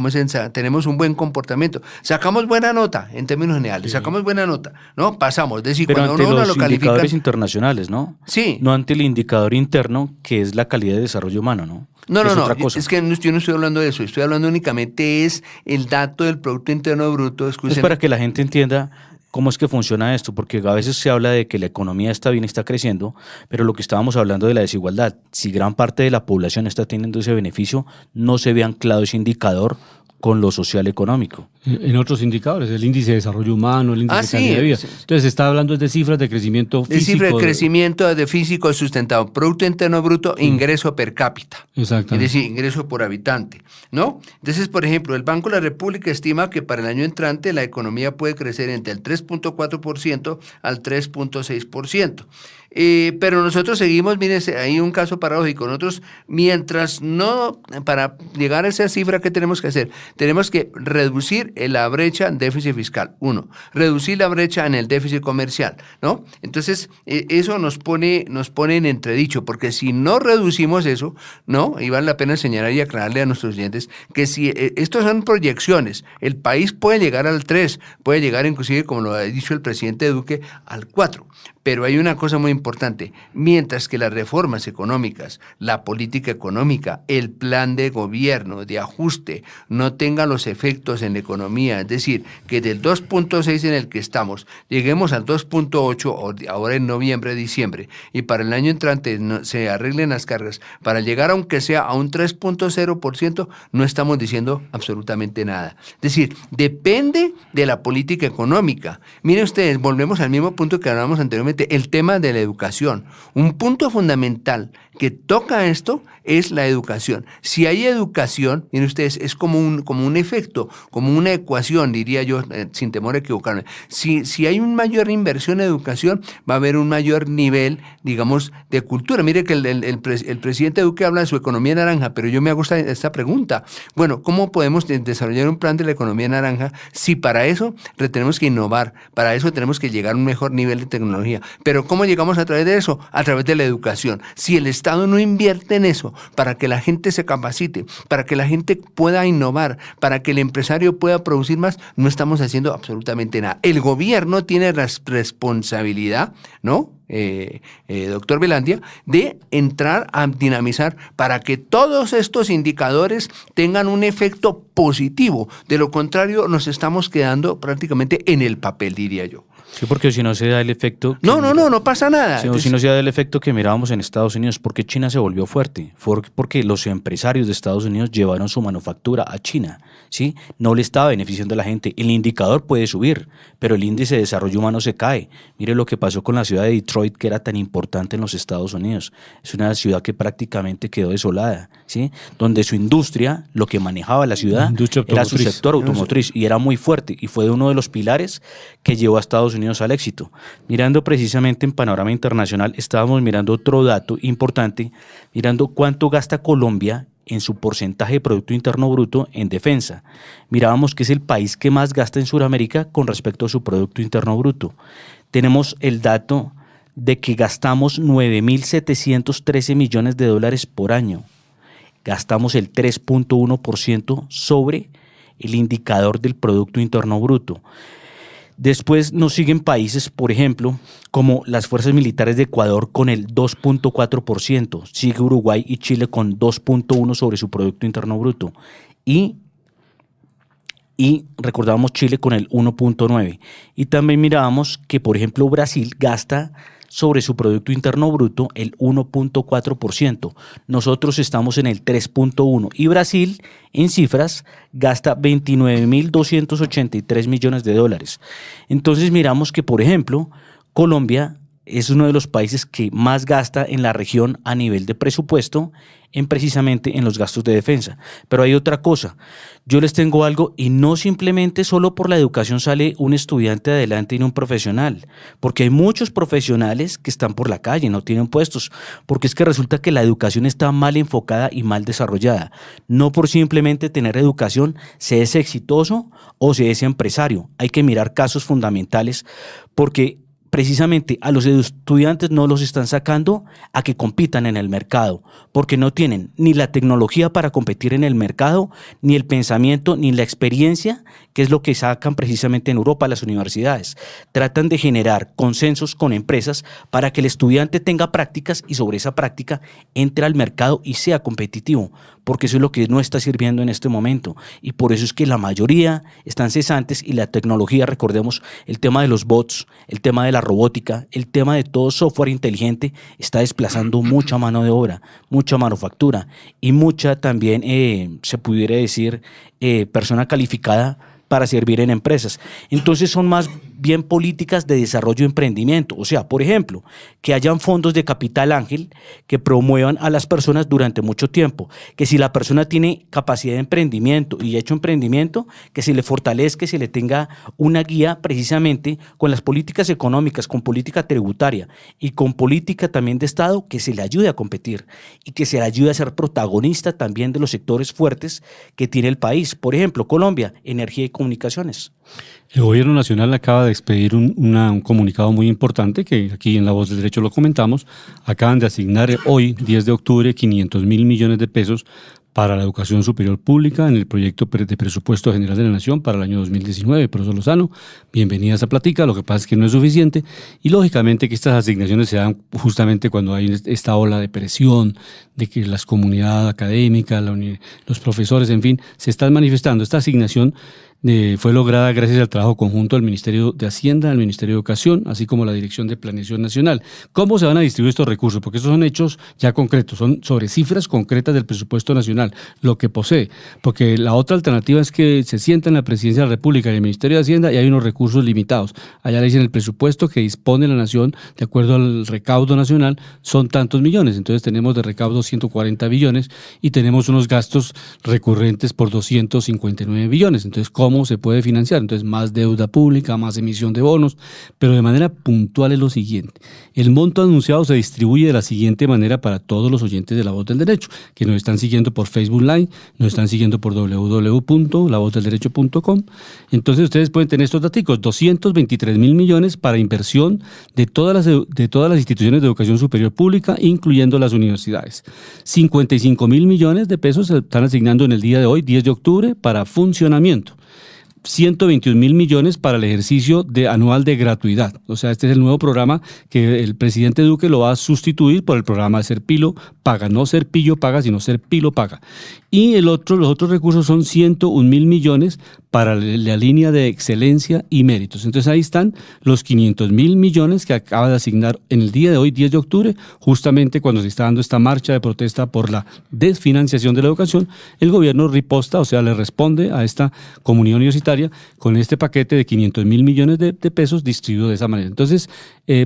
tenemos un buen comportamiento, sacamos buena nota en términos generales, sacamos buena nota, ¿no? Pasamos, es decir, Pero cuando ante uno los lo califica, indicadores internacionales, ¿no? Sí. No ante el indicador interno, que es la calidad de desarrollo humano, ¿no? No, Es no, otra no, cosa. es que yo no estoy hablando de eso, estoy hablando únicamente es el dato del Producto Interno Bruto. Es para que la gente entienda cómo es que funciona esto, porque a veces se habla de que la economía está bien, está creciendo, pero lo que estábamos hablando de la desigualdad, si gran parte de la población está teniendo ese beneficio, no se ve anclado ese indicador con lo social económico. En otros indicadores, el índice de desarrollo humano, el índice de calidad de vida. Sí. Entonces, se está hablando de cifras de crecimiento físico. De cifra de crecimiento de físico sustentado, Producto Interno Bruto, ingreso per cápita. Exactamente. Es decir, ingreso por habitante, ¿no? Entonces, por ejemplo, el Banco de la República estima que para el año entrante la economía puede crecer entre el 3.4% al 3.6%. Pero nosotros seguimos, mire, hay un caso paradójico. Nosotros, mientras no, para llegar a esa cifra, ¿qué tenemos que hacer? Tenemos que reducir la brecha en déficit fiscal, uno, reducir la brecha en el déficit comercial, ¿no? Entonces, eso nos pone en entredicho, porque si no reducimos eso, ¿no? Y vale la pena señalar y aclararle a nuestros oyentes que si estos son proyecciones, el país puede llegar al 3, puede llegar inclusive, como lo ha dicho el presidente Duque, al 4. Pero hay una cosa muy importante, mientras que las reformas económicas, la política económica, el plan de gobierno, de ajuste, no tengan los efectos en la economía, es decir, que del 2.6 en el que estamos, lleguemos al 2.8 ahora en noviembre, diciembre, y para el año entrante se arreglen las cargas, para llegar aunque sea a un 3.0%, no estamos diciendo absolutamente nada. Es decir, depende de la política económica. Miren ustedes, volvemos al mismo punto que hablábamos anteriormente, el tema de la educación. Un punto fundamental que toca esto es la educación. Si hay educación, miren ustedes, es como un efecto, como una ecuación, diría yo, sin temor a equivocarme. Si hay una mayor inversión en educación, va a haber un mayor nivel, digamos, de cultura. Mire que el presidente Duque habla de su economía naranja, pero yo me hago esta pregunta. Bueno, ¿cómo podemos desarrollar un plan de la economía naranja si para eso tenemos que innovar, para eso tenemos que llegar a un mejor nivel de tecnología? Pero ¿cómo llegamos a través de eso? A través de la educación. Si el Estado no invierte en eso, para que la gente se capacite, para que la gente pueda innovar, para que el empresario pueda producir más, no estamos haciendo absolutamente nada. El gobierno tiene la responsabilidad, ¿no? Doctor Velandia, de entrar a dinamizar para que todos estos indicadores tengan un efecto positivo. De lo contrario, nos estamos quedando prácticamente en el papel, diría yo. Sí, porque si no se da el efecto... No pasa nada. Si no se da el efecto que mirábamos en Estados Unidos, ¿por qué China se volvió fuerte? Fue porque los empresarios de Estados Unidos llevaron su manufactura a China, ¿sí? No le estaba beneficiando a la gente. El indicador puede subir, pero el índice de desarrollo humano se cae. Mire lo que pasó con la ciudad de Detroit, que era tan importante en los Estados Unidos. Es una ciudad que prácticamente quedó desolada, ¿sí? Donde su industria, lo que manejaba la ciudad, era su sector automotriz y era muy fuerte y fue uno de los pilares que llevó a Estados Unidos al éxito. Mirando precisamente en panorama internacional, estábamos mirando otro dato importante, mirando cuánto gasta Colombia en su porcentaje de Producto Interno Bruto en defensa. Mirábamos que es el país que más gasta en Sudamérica con respecto a su Producto Interno Bruto. Tenemos el dato de que gastamos 9.713 millones de dólares por año. Gastamos el 3.1% sobre el indicador del Producto Interno Bruto. Después nos siguen países, por ejemplo, como las fuerzas militares de Ecuador con el 2.4%, sigue Uruguay y Chile con 2.1% sobre su Producto Interno Bruto y recordábamos Chile con el 1.9%. Y también mirábamos que, por ejemplo, Brasil gasta sobre su Producto Interno Bruto el 1.4%. Nosotros estamos en el 3.1% y Brasil, en cifras, gasta 29.283 millones de dólares. Entonces miramos que, por ejemplo, Colombia es uno de los países que más gasta en la región a nivel de presupuesto precisamente en los gastos de defensa. Pero hay otra cosa, yo les tengo algo y no simplemente solo por la educación sale un estudiante adelante y no un profesional, porque hay muchos profesionales que están por la calle, no tienen puestos, porque es que resulta que la educación está mal enfocada y mal desarrollada. No por simplemente tener educación se es exitoso o se es empresario, hay que mirar casos fundamentales porque precisamente a los estudiantes no los están sacando a que compitan en el mercado, porque no tienen ni la tecnología para competir en el mercado, ni el pensamiento, ni la experiencia, que es lo que sacan precisamente en Europa las universidades. Tratan de generar consensos con empresas para que el estudiante tenga prácticas y sobre esa práctica entre al mercado y sea competitivo, porque eso es lo que no está sirviendo en este momento. Y por eso es que la mayoría están cesantes y la tecnología, recordemos, el tema de los bots, el tema de la robótica, el tema de todo software inteligente está desplazando mucha mano de obra, mucha manufactura y mucha también, se pudiera decir, persona calificada para servir en empresas. Entonces son más bien políticas de desarrollo y emprendimiento. O sea, por ejemplo, que hayan fondos de capital ángel que promuevan a las personas durante mucho tiempo. Que si la persona tiene capacidad de emprendimiento y ha hecho emprendimiento, que se le fortalezca, que se le tenga una guía precisamente con las políticas económicas, con política tributaria y con política también de Estado, que se le ayude a competir y que se le ayude a ser protagonista también de los sectores fuertes que tiene el país. Por ejemplo, Colombia, energía y comunicaciones. El gobierno nacional acaba de expedir un comunicado muy importante que aquí en La Voz del Derecho lo comentamos. Acaban de asignar hoy, 10 de octubre, 500.000 millones de pesos para la educación superior pública en el proyecto de presupuesto general de la Nación para el año 2019. Profesor Lozano, bienvenida a esa plática. Lo que pasa es que no es suficiente y lógicamente que estas asignaciones se dan justamente cuando hay esta ola de presión, de que las comunidades académicas, los profesores, en fin, se están manifestando. Esta asignación fue lograda gracias al trabajo conjunto del Ministerio de Hacienda, del Ministerio de Educación, así como la Dirección de Planeación Nacional. ¿Cómo se van a distribuir estos recursos? Porque estos son hechos ya concretos, son sobre cifras concretas del presupuesto nacional, lo que posee. Porque la otra alternativa es que se sienta en la Presidencia de la República y el Ministerio de Hacienda y hay unos recursos limitados. Allá le dicen el presupuesto que dispone la Nación, de acuerdo al recaudo nacional, son tantos millones. Entonces tenemos de recaudo 140 billones y tenemos unos gastos recurrentes por 259 billones. Entonces, ¿cómo se puede financiar? Entonces, más deuda pública, más emisión de bonos, pero de manera puntual es lo siguiente. El monto anunciado se distribuye de la siguiente manera para todos los oyentes de La Voz del Derecho, que nos están siguiendo por Facebook Live, nos están siguiendo por www.lavozdelderecho.com. Entonces, ustedes pueden tener estos datos: 223.000 millones para inversión de todas las instituciones de educación superior pública, incluyendo las universidades. 55.000 millones de pesos se están asignando en el día de hoy, 10 de octubre, para funcionamiento. 121.000 millones para el ejercicio anual de gratuidad. O sea, este es el nuevo programa que el presidente Duque lo va a sustituir por el programa de Serpilo Paga. No Serpillo Paga, sino Serpilo Paga. Y los otros recursos son 101.000 millones para la línea de excelencia y méritos. Entonces ahí están los 500.000 millones que acaba de asignar en el día de hoy, 10 de octubre, justamente cuando se está dando esta marcha de protesta por la desfinanciación de la educación. El gobierno riposta, o sea, le responde a esta comunidad universitaria con este paquete de 500.000 millones de pesos distribuido de esa manera. Entonces,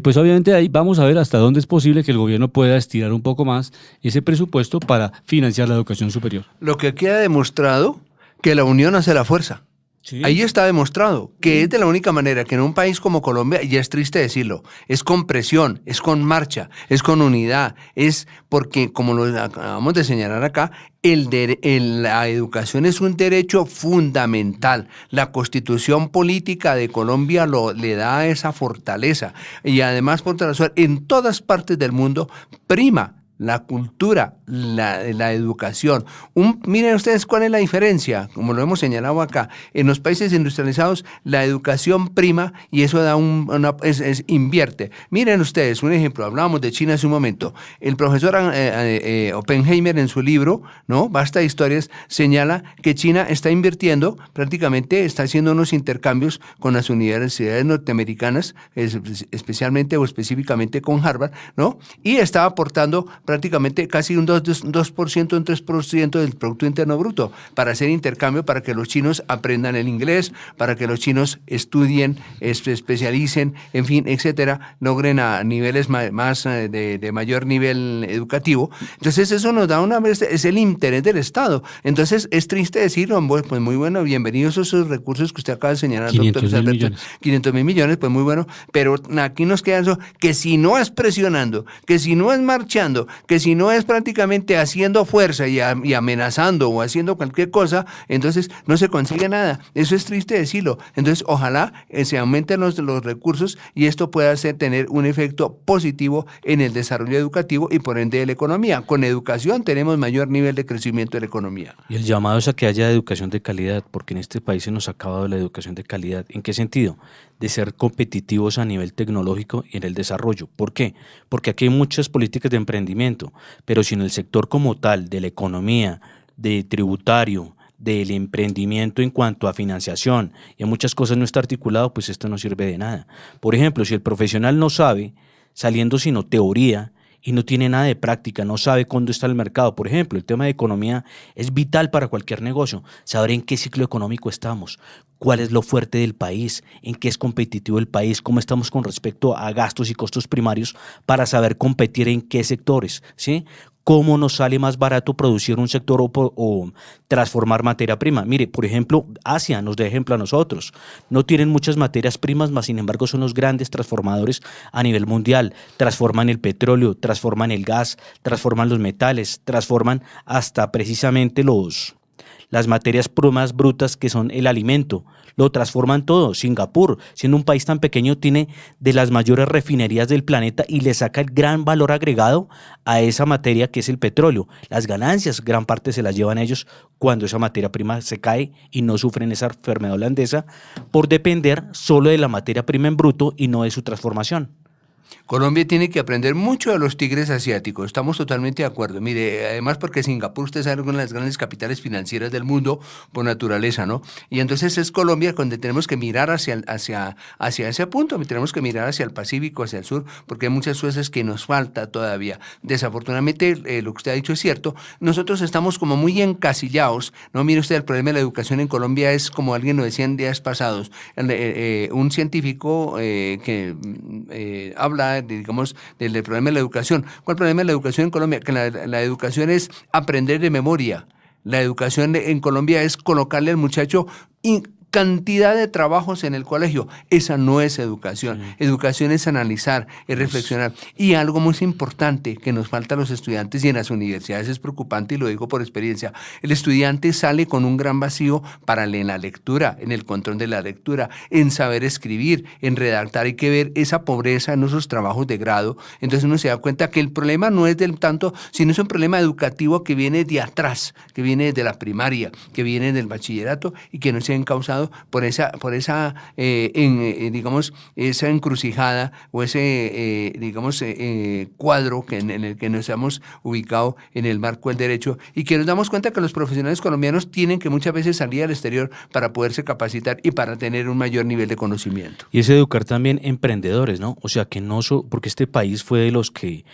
pues obviamente ahí vamos a ver hasta dónde es posible que el gobierno pueda estirar un poco más ese presupuesto para financiar la educación superior. Lo que queda demostrado que la unión hace la fuerza. Sí. Ahí está demostrado que es de la única manera que en un país como Colombia, y es triste decirlo, es con presión, es con marcha, es con unidad, es porque, como lo acabamos de señalar acá, la educación es un derecho fundamental. La Constitución Política de Colombia le da esa fortaleza. Y además, por otra razón, en todas partes del mundo prima la cultura, la educación. Miren ustedes cuál es la diferencia, como lo hemos señalado acá. En los países industrializados, la educación prima y eso da invierte. Miren ustedes, un ejemplo, hablábamos de China hace un momento. El profesor Oppenheimer en su libro, ¿no? Basta Historias, señala que China está invirtiendo, prácticamente está haciendo unos intercambios con las universidades norteamericanas, especialmente o específicamente con Harvard, ¿no? Y está aportando prácticamente casi un 2%, un 3% del Producto Interno Bruto para hacer intercambio, para que los chinos aprendan el inglés, para que los chinos estudien, se especialicen, en fin, etcétera, logren a niveles más de mayor nivel educativo. Entonces eso nos da es el interés del Estado. Entonces es triste decirlo, pues muy bueno, bienvenidos a esos recursos que usted acaba de señalar, doctor Alberto. 500.000 millones, pues muy bueno, pero aquí nos queda eso, que si no es presionando, que si no es marchando, que si no es prácticamente haciendo fuerza y amenazando o haciendo cualquier cosa, entonces no se consigue nada. Eso es triste decirlo. Entonces, ojalá se aumenten los recursos y esto pueda tener un efecto positivo en el desarrollo educativo y por ende de la economía. Con educación tenemos mayor nivel de crecimiento de la economía. Y el llamado es a que haya educación de calidad, porque en este país se nos ha acabado la educación de calidad. ¿En qué sentido? De ser competitivos a nivel tecnológico y en el desarrollo. ¿Por qué? Porque aquí hay muchas políticas de emprendimiento, pero si en el sector como tal de la economía de tributario, del emprendimiento en cuanto a financiación y a muchas cosas no está articulado, pues esto no sirve de nada. Por ejemplo, si el profesional no sabe, saliendo sino teoría, y no tiene nada de práctica, no sabe cuándo está el mercado. Por ejemplo, el tema de economía es vital para cualquier negocio, saber en qué ciclo económico estamos, cuál es lo fuerte del país, en qué es competitivo el país, cómo estamos con respecto a gastos y costos primarios para saber competir en qué sectores, ¿sí? ¿Cómo nos sale más barato producir un sector o transformar materia prima? Mire, por ejemplo, Asia nos da ejemplo a nosotros. No tienen muchas materias primas, mas sin embargo son los grandes transformadores a nivel mundial. Transforman el petróleo, transforman el gas, transforman los metales, transforman hasta precisamente las materias primas brutas que son el alimento. Lo transforman todo. Singapur, siendo un país tan pequeño, tiene de las mayores refinerías del planeta y le saca el gran valor agregado a esa materia que es el petróleo. Las ganancias, gran parte se las llevan ellos cuando esa materia prima se cae y no sufren esa enfermedad holandesa por depender solo de la materia prima en bruto y no de su transformación. Colombia tiene que aprender mucho de los tigres asiáticos, estamos totalmente de acuerdo. Mire, además porque Singapur, usted sabe, es una de las grandes capitales financieras del mundo por naturaleza, ¿no? Y entonces es Colombia donde tenemos que mirar hacia ese punto, tenemos que mirar hacia el Pacífico, hacia el sur, porque hay muchas cosas que nos falta todavía. Desafortunadamente, lo que usted ha dicho es cierto, nosotros estamos como muy encasillados, ¿no? Mire usted, el problema de la educación en Colombia es, como alguien lo decía en días pasados, un científico que habla, digamos, del problema de la educación. ¿Cuál es el problema de la educación en Colombia? Que la educación es aprender de memoria. La educación en Colombia es colocarle al muchacho cantidad de trabajos en el colegio. Esa no es educación. Educación es analizar, es reflexionar. Y algo muy importante que nos falta a los estudiantes y en las universidades es preocupante, y lo digo por experiencia. El estudiante sale con un gran vacío en la lectura, en el control de la lectura, en saber escribir, en redactar. Hay que ver esa pobreza en esos trabajos de grado. Entonces uno se da cuenta que el problema no es del tanto, sino es un problema educativo que viene de atrás, que viene desde la primaria, que viene del bachillerato y que no se ha encauzado por esa digamos, esa encrucijada o ese, digamos, cuadro en el que nos hemos ubicado en el marco del derecho, y que nos damos cuenta que los profesionales colombianos tienen que muchas veces salir al exterior para poderse capacitar y para tener un mayor nivel de conocimiento. Y es educar también emprendedores, ¿no? O sea, que no porque este país fue de los que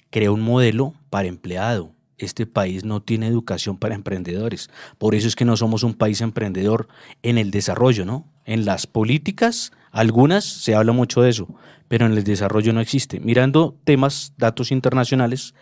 creó un modelo para empleado. Este país no tiene educación para emprendedores. Por eso es que no somos un país emprendedor en el desarrollo, ¿no? En las políticas, algunas se habla mucho de eso, pero en el desarrollo no existe. Mirando datos internacionales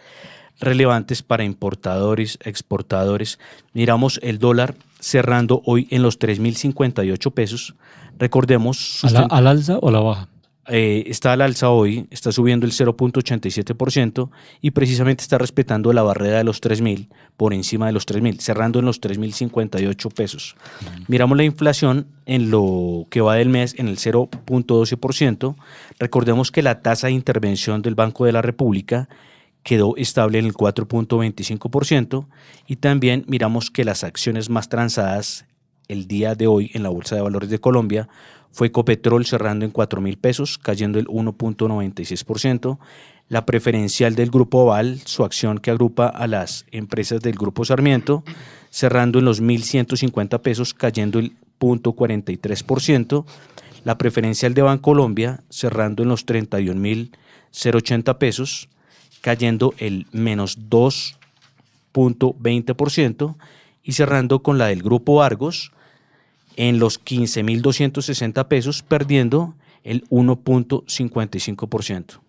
relevantes para importadores, exportadores, miramos el dólar cerrando hoy en los 3.058 pesos. Recordemos... ¿Al alza o a la baja? Está al alza hoy, está subiendo el 0.87% y precisamente está respetando la barrera de los 3.000, por encima de los 3.000, cerrando en los 3.058 pesos. Miramos la inflación en lo que va del mes en el 0.12%. Recordemos que la tasa de intervención del Banco de la República quedó estable en el 4.25% y también miramos que las acciones más transadas el día de hoy en la Bolsa de Valores de Colombia fue Ecopetrol cerrando en 4.000 pesos, cayendo el 1.96%. La preferencial del Grupo Oval, su acción que agrupa a las empresas del Grupo Sarmiento, cerrando en los 1.150 pesos, cayendo el 0.43%. La preferencial de Bancolombia, cerrando en los 31.080 pesos, cayendo el menos 2.20%. Y cerrando con la del Grupo Argos, en los 15.260 pesos, perdiendo el 1.55%.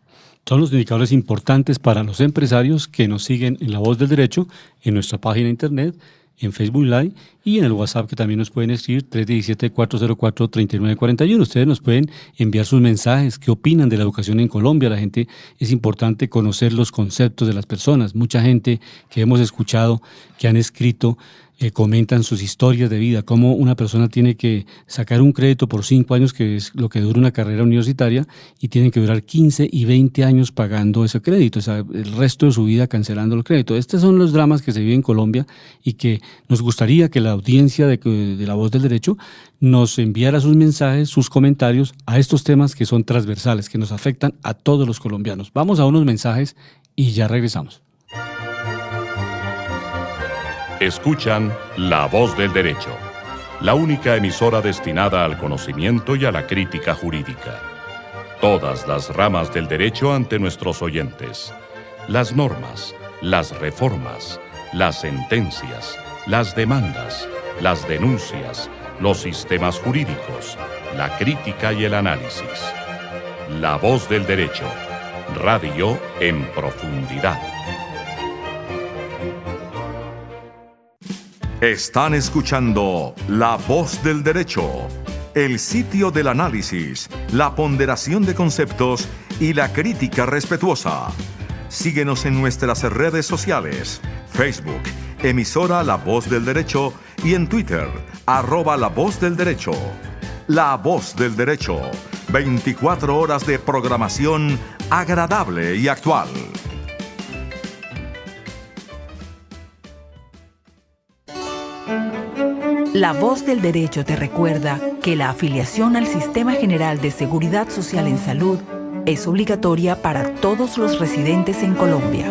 Son los indicadores importantes para los empresarios que nos siguen en La Voz del Derecho, en nuestra página de internet, en Facebook Live y en el WhatsApp, que también nos pueden escribir 317-404-3941. Ustedes nos pueden enviar sus mensajes, qué opinan de la educación en Colombia. La gente, es importante conocer los conceptos de las personas. Mucha gente que hemos escuchado, que han escrito, comentan sus historias de vida, cómo una persona tiene que sacar un crédito por 5 años, que es lo que dura una carrera universitaria, y tienen que durar 15 y 20 años pagando ese crédito, o sea, el resto de su vida cancelando el crédito. Estos son los dramas que se viven en Colombia y que nos gustaría que la audiencia de La Voz del Derecho nos enviara sus mensajes, sus comentarios a estos temas que son transversales, que nos afectan a todos los colombianos. Vamos a unos mensajes y ya regresamos. Escuchan La Voz del Derecho, la única emisora destinada al conocimiento y a la crítica jurídica. Todas las ramas del derecho ante nuestros oyentes. Las normas, las reformas, las sentencias, las demandas, las denuncias, los sistemas jurídicos, la crítica y el análisis. La Voz del Derecho, radio en profundidad. Están escuchando La Voz del Derecho, el sitio del análisis, la ponderación de conceptos y la crítica respetuosa. Síguenos en nuestras redes sociales, Facebook, emisora La Voz del Derecho, y en Twitter, @La Voz del Derecho. La Voz del Derecho, 24 horas de programación agradable y actual. La Voz del Derecho te recuerda que la afiliación al Sistema General de Seguridad Social en Salud es obligatoria para todos los residentes en Colombia.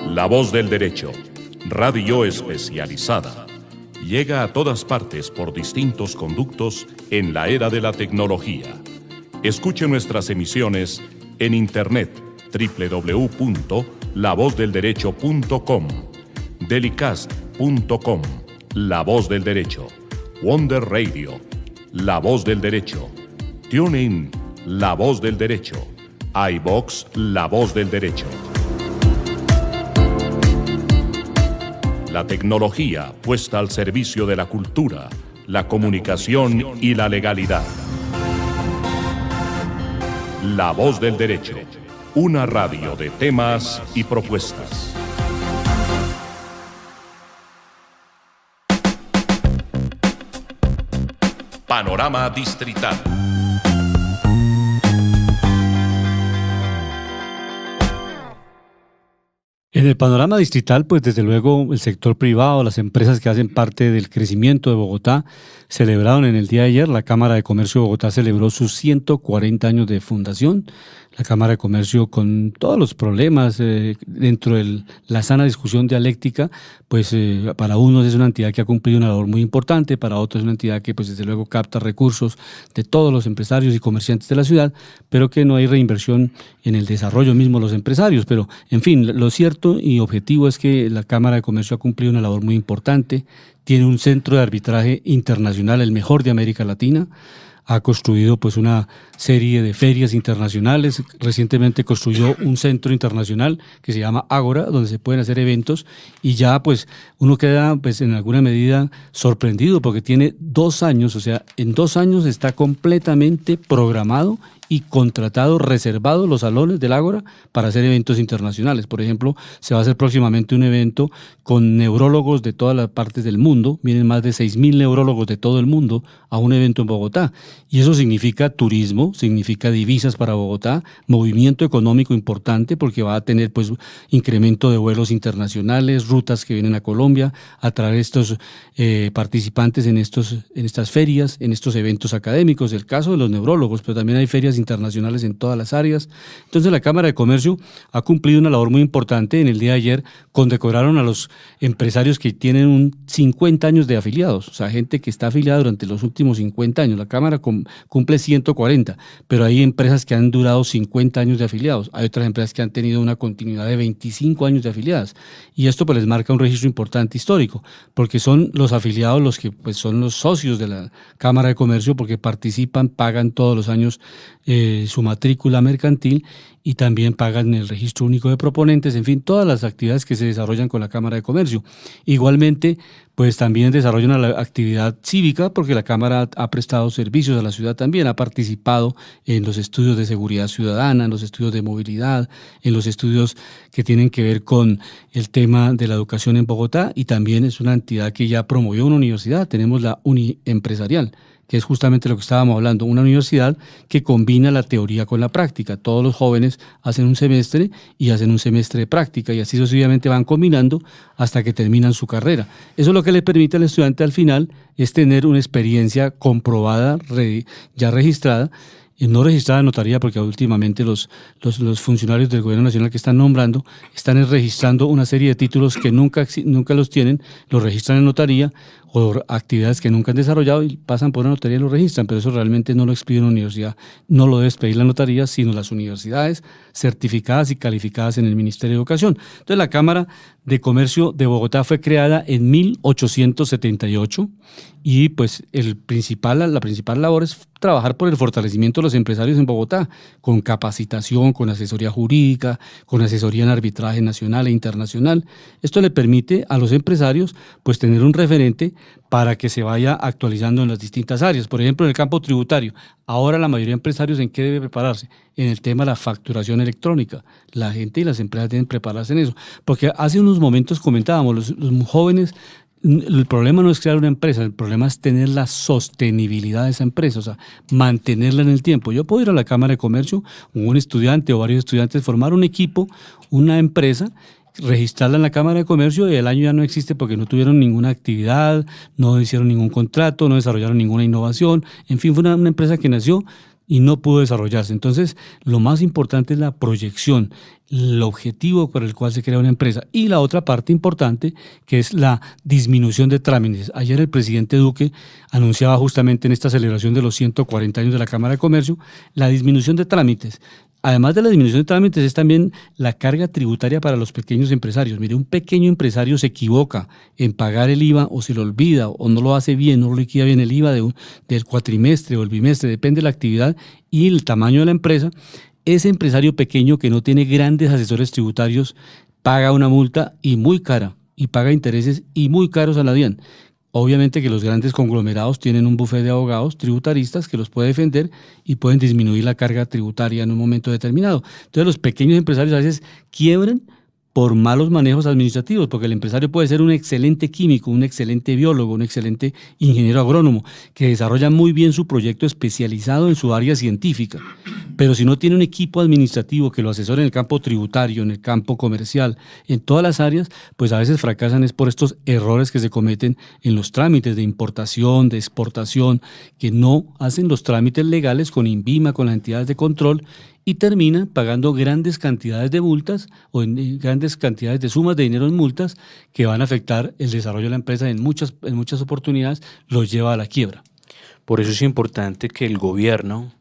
La Voz del Derecho, radio especializada, llega a todas partes por distintos conductos en la era de la tecnología. Escuche nuestras emisiones en internet www.lavozdelderecho.com, delicast.com, La Voz del Derecho, Wonder Radio, La Voz del Derecho, TuneIn, La Voz del Derecho, iVox, La Voz del Derecho. La tecnología puesta al servicio de la cultura, la comunicación y la legalidad. La Voz del Derecho, una radio de temas y propuestas. Panorama Distrital. En el panorama distrital, pues desde luego el sector privado, las empresas que hacen parte del crecimiento de Bogotá, celebraron en el día de ayer, la Cámara de Comercio de Bogotá celebró sus 140 años de fundación. La Cámara de Comercio, con todos los problemas dentro de la sana discusión dialéctica, pues para unos es una entidad que ha cumplido una labor muy importante, para otros es una entidad que pues desde luego capta recursos de todos los empresarios y comerciantes de la ciudad, pero que no hay reinversión en el desarrollo mismo de los empresarios. Pero, en fin, lo cierto y objetivo es que la Cámara de Comercio ha cumplido una labor muy importante, tiene un centro de arbitraje internacional, el mejor de América Latina, ha construido pues una serie de ferias internacionales, recientemente construyó un centro internacional que se llama Ágora, donde se pueden hacer eventos, y ya pues uno queda pues en alguna medida sorprendido porque tiene 2 años, o sea, en 2 años está completamente programado y contratado, reservado los salones del Ágora para hacer eventos internacionales. Por ejemplo, se va a hacer próximamente un evento con neurólogos de todas las partes del mundo. Vienen más de 6.000 neurólogos de todo el mundo a un evento en Bogotá. Y eso significa turismo, significa divisas para Bogotá, movimiento económico importante porque va a tener pues incremento de vuelos internacionales, rutas que vienen a Colombia, a traer estos participantes en estas ferias, en estos eventos académicos. El caso de los neurólogos, pero también hay ferias internacionales en todas las áreas. Entonces la Cámara de Comercio ha cumplido una labor muy importante. En el día de ayer condecoraron a los empresarios que tienen 50 años de afiliados, o sea, gente que está afiliada durante los últimos 50 años. La Cámara cumple 140, pero hay empresas que han durado 50 años de afiliados. Hay otras empresas que han tenido una continuidad de 25 años de afiliadas. Y esto pues les marca un registro importante histórico, porque son los afiliados los que pues son los socios de la Cámara de Comercio, porque participan, pagan todos los años su matrícula mercantil y también pagan el registro único de proponentes, en fin, todas las actividades que se desarrollan con la Cámara de Comercio. Igualmente, pues también desarrollan la actividad cívica porque la Cámara ha prestado servicios a la ciudad también, ha participado en los estudios de seguridad ciudadana, en los estudios de movilidad, en los estudios que tienen que ver con el tema de la educación en Bogotá, y también es una entidad que ya promovió una universidad. Tenemos la Uniempresarial, que es justamente lo que estábamos hablando, una universidad que combina la teoría con la práctica. Todos los jóvenes hacen un semestre y hacen un semestre de práctica, y así sucesivamente van combinando hasta que terminan su carrera. Eso es lo que le permite al estudiante al final es tener una experiencia comprobada, ya registrada, no registrada en notaría, porque últimamente los funcionarios del gobierno nacional que están nombrando están registrando una serie de títulos que nunca los tienen, los registran en notaría, o actividades que nunca han desarrollado y pasan por una notaría y lo registran, pero eso realmente no lo expide una universidad, no lo debe expedir la notaría, sino las universidades certificadas y calificadas en el Ministerio de Educación. Entonces la Cámara de Comercio de Bogotá fue creada en 1878 y pues la principal labor es trabajar por el fortalecimiento de los empresarios en Bogotá, con capacitación, con asesoría jurídica, con asesoría en arbitraje nacional e internacional. Esto le permite a los empresarios pues tener un referente para que se vaya actualizando en las distintas áreas. Por ejemplo, en el campo tributario, ahora la mayoría de empresarios ¿en qué debe prepararse? En el tema de la facturación electrónica. La gente y las empresas deben prepararse en eso. Porque hace unos momentos comentábamos, los jóvenes, el problema no es crear una empresa, el problema es tener la sostenibilidad de esa empresa, o sea, mantenerla en el tiempo. Yo puedo ir a la Cámara de Comercio, un estudiante o varios estudiantes, formar un equipo, una empresa, registrarla en la Cámara de Comercio y el año ya no existe porque no tuvieron ninguna actividad, no hicieron ningún contrato, no desarrollaron ninguna innovación, en fin, fue una empresa que nació y no pudo desarrollarse. Entonces, lo más importante es la proyección, el objetivo por el cual se crea una empresa. Y la otra parte importante, que es la disminución de trámites. Ayer el presidente Duque anunciaba justamente en esta celebración de los 140 años de la Cámara de Comercio, la disminución de trámites. Además de la disminución de trámites, es también la carga tributaria para los pequeños empresarios. Mire, un pequeño empresario se equivoca en pagar el IVA o se lo olvida o no lo hace bien, no lo liquida bien el IVA del cuatrimestre o el bimestre, depende de la actividad y el tamaño de la empresa. Ese empresario pequeño que no tiene grandes asesores tributarios paga una multa y muy cara y paga intereses y muy caros a la DIAN. Obviamente que los grandes conglomerados tienen un bufete de abogados tributaristas que los puede defender y pueden disminuir la carga tributaria en un momento determinado. Entonces los pequeños empresarios a veces quiebran por malos manejos administrativos, porque el empresario puede ser un excelente químico, un excelente biólogo, un excelente ingeniero agrónomo, que desarrolla muy bien su proyecto especializado en su área científica. Pero si no tiene un equipo administrativo que lo asesore en el campo tributario, en el campo comercial, en todas las áreas, pues a veces fracasan es por estos errores que se cometen en los trámites de importación, de exportación, que no hacen los trámites legales con INVIMA, con las entidades de control, y terminan pagando grandes cantidades de multas o en grandes cantidades de sumas de dinero en multas que van a afectar el desarrollo de la empresa en muchas oportunidades, los lleva a la quiebra. Por eso es importante que el gobierno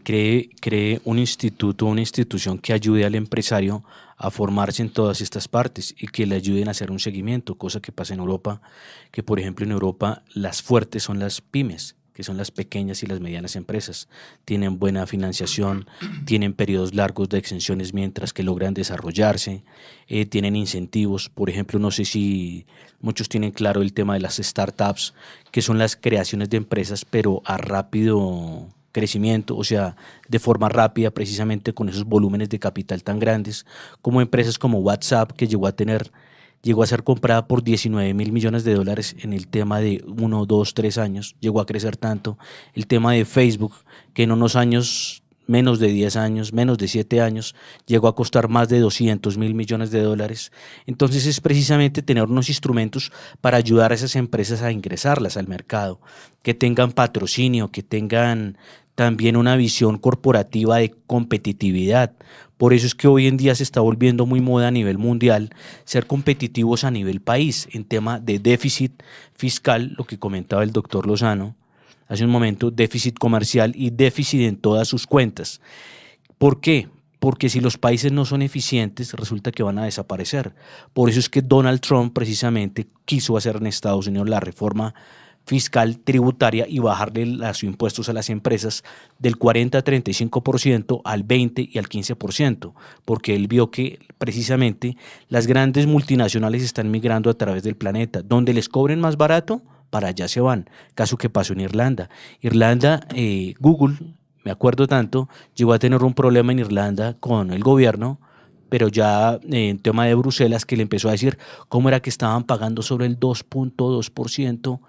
cree un instituto, una institución que ayude al empresario a formarse en todas estas partes y que le ayuden a hacer un seguimiento, cosa que pasa en Europa, que por ejemplo en Europa las fuertes son las pymes, que son las pequeñas y las medianas empresas. Tienen buena financiación, tienen periodos largos de exenciones mientras que logran desarrollarse, tienen incentivos. Por ejemplo, no sé si muchos tienen claro el tema de las startups, que son las creaciones de empresas, pero a rápido crecimiento, o sea, de forma rápida, precisamente con esos volúmenes de capital tan grandes, como empresas como WhatsApp, que llegó a ser comprada por 19.000 millones de dólares en el tema de 1, 2, 3 años, llegó a crecer tanto. El tema de Facebook, que en unos años, menos de 10 años, menos de 7 años, llegó a costar más de 200.000 millones de dólares. Entonces es precisamente tener unos instrumentos para ayudar a esas empresas a ingresarlas al mercado, que tengan patrocinio, que tengan también una visión corporativa de competitividad. Por eso es que hoy en día se está volviendo muy moda a nivel mundial ser competitivos a nivel país en tema de déficit fiscal, lo que comentaba el doctor Lozano hace un momento, déficit comercial y déficit en todas sus cuentas. ¿Por qué? Porque si los países no son eficientes, resulta que van a desaparecer. Por eso es que Donald Trump precisamente quiso hacer en Estados Unidos la reforma fiscal tributaria y bajarle los impuestos a las empresas del 40 a 35% al 20 y al 15%, porque él vio que precisamente las grandes multinacionales están migrando a través del planeta. Donde les cobren más barato, para allá se van. Caso que pasó en Irlanda. Google, me acuerdo tanto, llegó a tener un problema en Irlanda con el gobierno, pero ya en tema de Bruselas, que le empezó a decir cómo era que estaban pagando sobre el 2.2%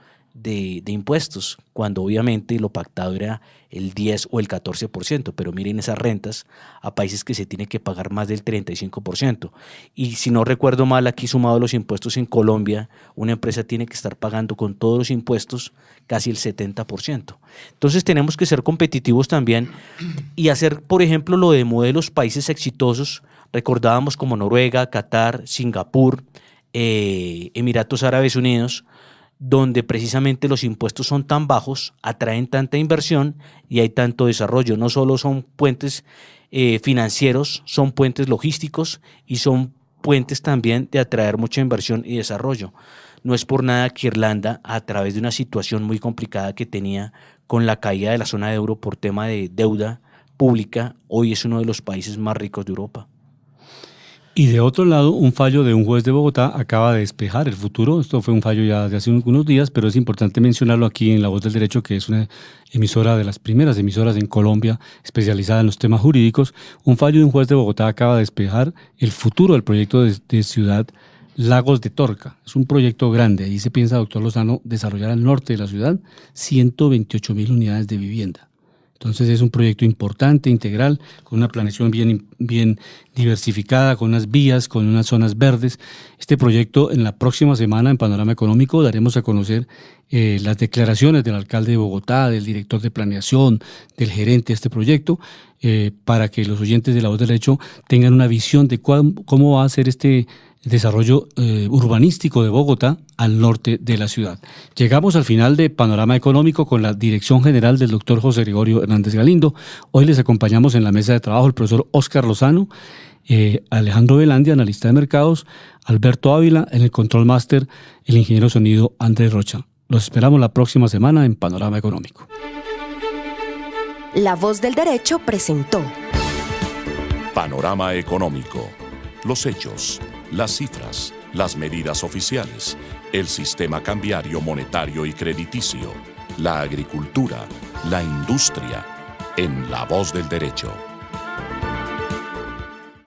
de impuestos, cuando obviamente lo pactado era el 10 o el 14%, pero miren esas rentas a países que se tiene que pagar más del 35%. Y si no recuerdo mal, aquí sumado los impuestos en Colombia, una empresa tiene que estar pagando con todos los impuestos casi el 70%. Entonces tenemos que ser competitivos también y hacer, por ejemplo, lo de modelos países exitosos. Recordábamos como Noruega, Qatar, Singapur, Emiratos Árabes Unidos, donde precisamente los impuestos son tan bajos, atraen tanta inversión y hay tanto desarrollo. No solo son puentes financieros, son puentes logísticos y son puentes también de atraer mucha inversión y desarrollo. No es por nada que Irlanda, a través de una situación muy complicada que tenía con la caída de la zona de euro por tema de deuda pública, hoy es uno de los países más ricos de Europa. Y de otro lado, un fallo de un juez de Bogotá acaba de despejar el futuro. Esto fue un fallo ya de hace unos días, pero es importante mencionarlo aquí en La Voz del Derecho, que es una emisora de las primeras emisoras en Colombia especializada en los temas jurídicos. Un fallo de un juez de Bogotá acaba de despejar el futuro del proyecto de ciudad Lagos de Torca. Es un proyecto grande. Ahí se piensa, doctor Lozano, desarrollar al norte de la ciudad 128.000 unidades de vivienda. Entonces es un proyecto importante, integral, con una planeación bien diversificada, con unas vías, con unas zonas verdes. Este proyecto, en la próxima semana en Panorama Económico daremos a conocer las declaraciones del alcalde de Bogotá, del director de planeación, del gerente de este proyecto, para que los oyentes de La Voz del Derecho tengan una visión de cómo va a ser este desarrollo urbanístico de Bogotá al norte de la ciudad. Llegamos al final de Panorama Económico con la dirección general del doctor José Gregorio Hernández Galindo. Hoy les acompañamos en la mesa de trabajo el profesor Óscar Lozano, Alejandro Velandia, analista de mercados, Alberto Ávila, en el control máster, el ingeniero de sonido Andrés Rocha. Los esperamos la próxima semana en Panorama Económico. La Voz del Derecho presentó Panorama Económico. Los hechos, las cifras, las medidas oficiales, el sistema cambiario, monetario y crediticio, la agricultura, la industria, en La Voz del Derecho.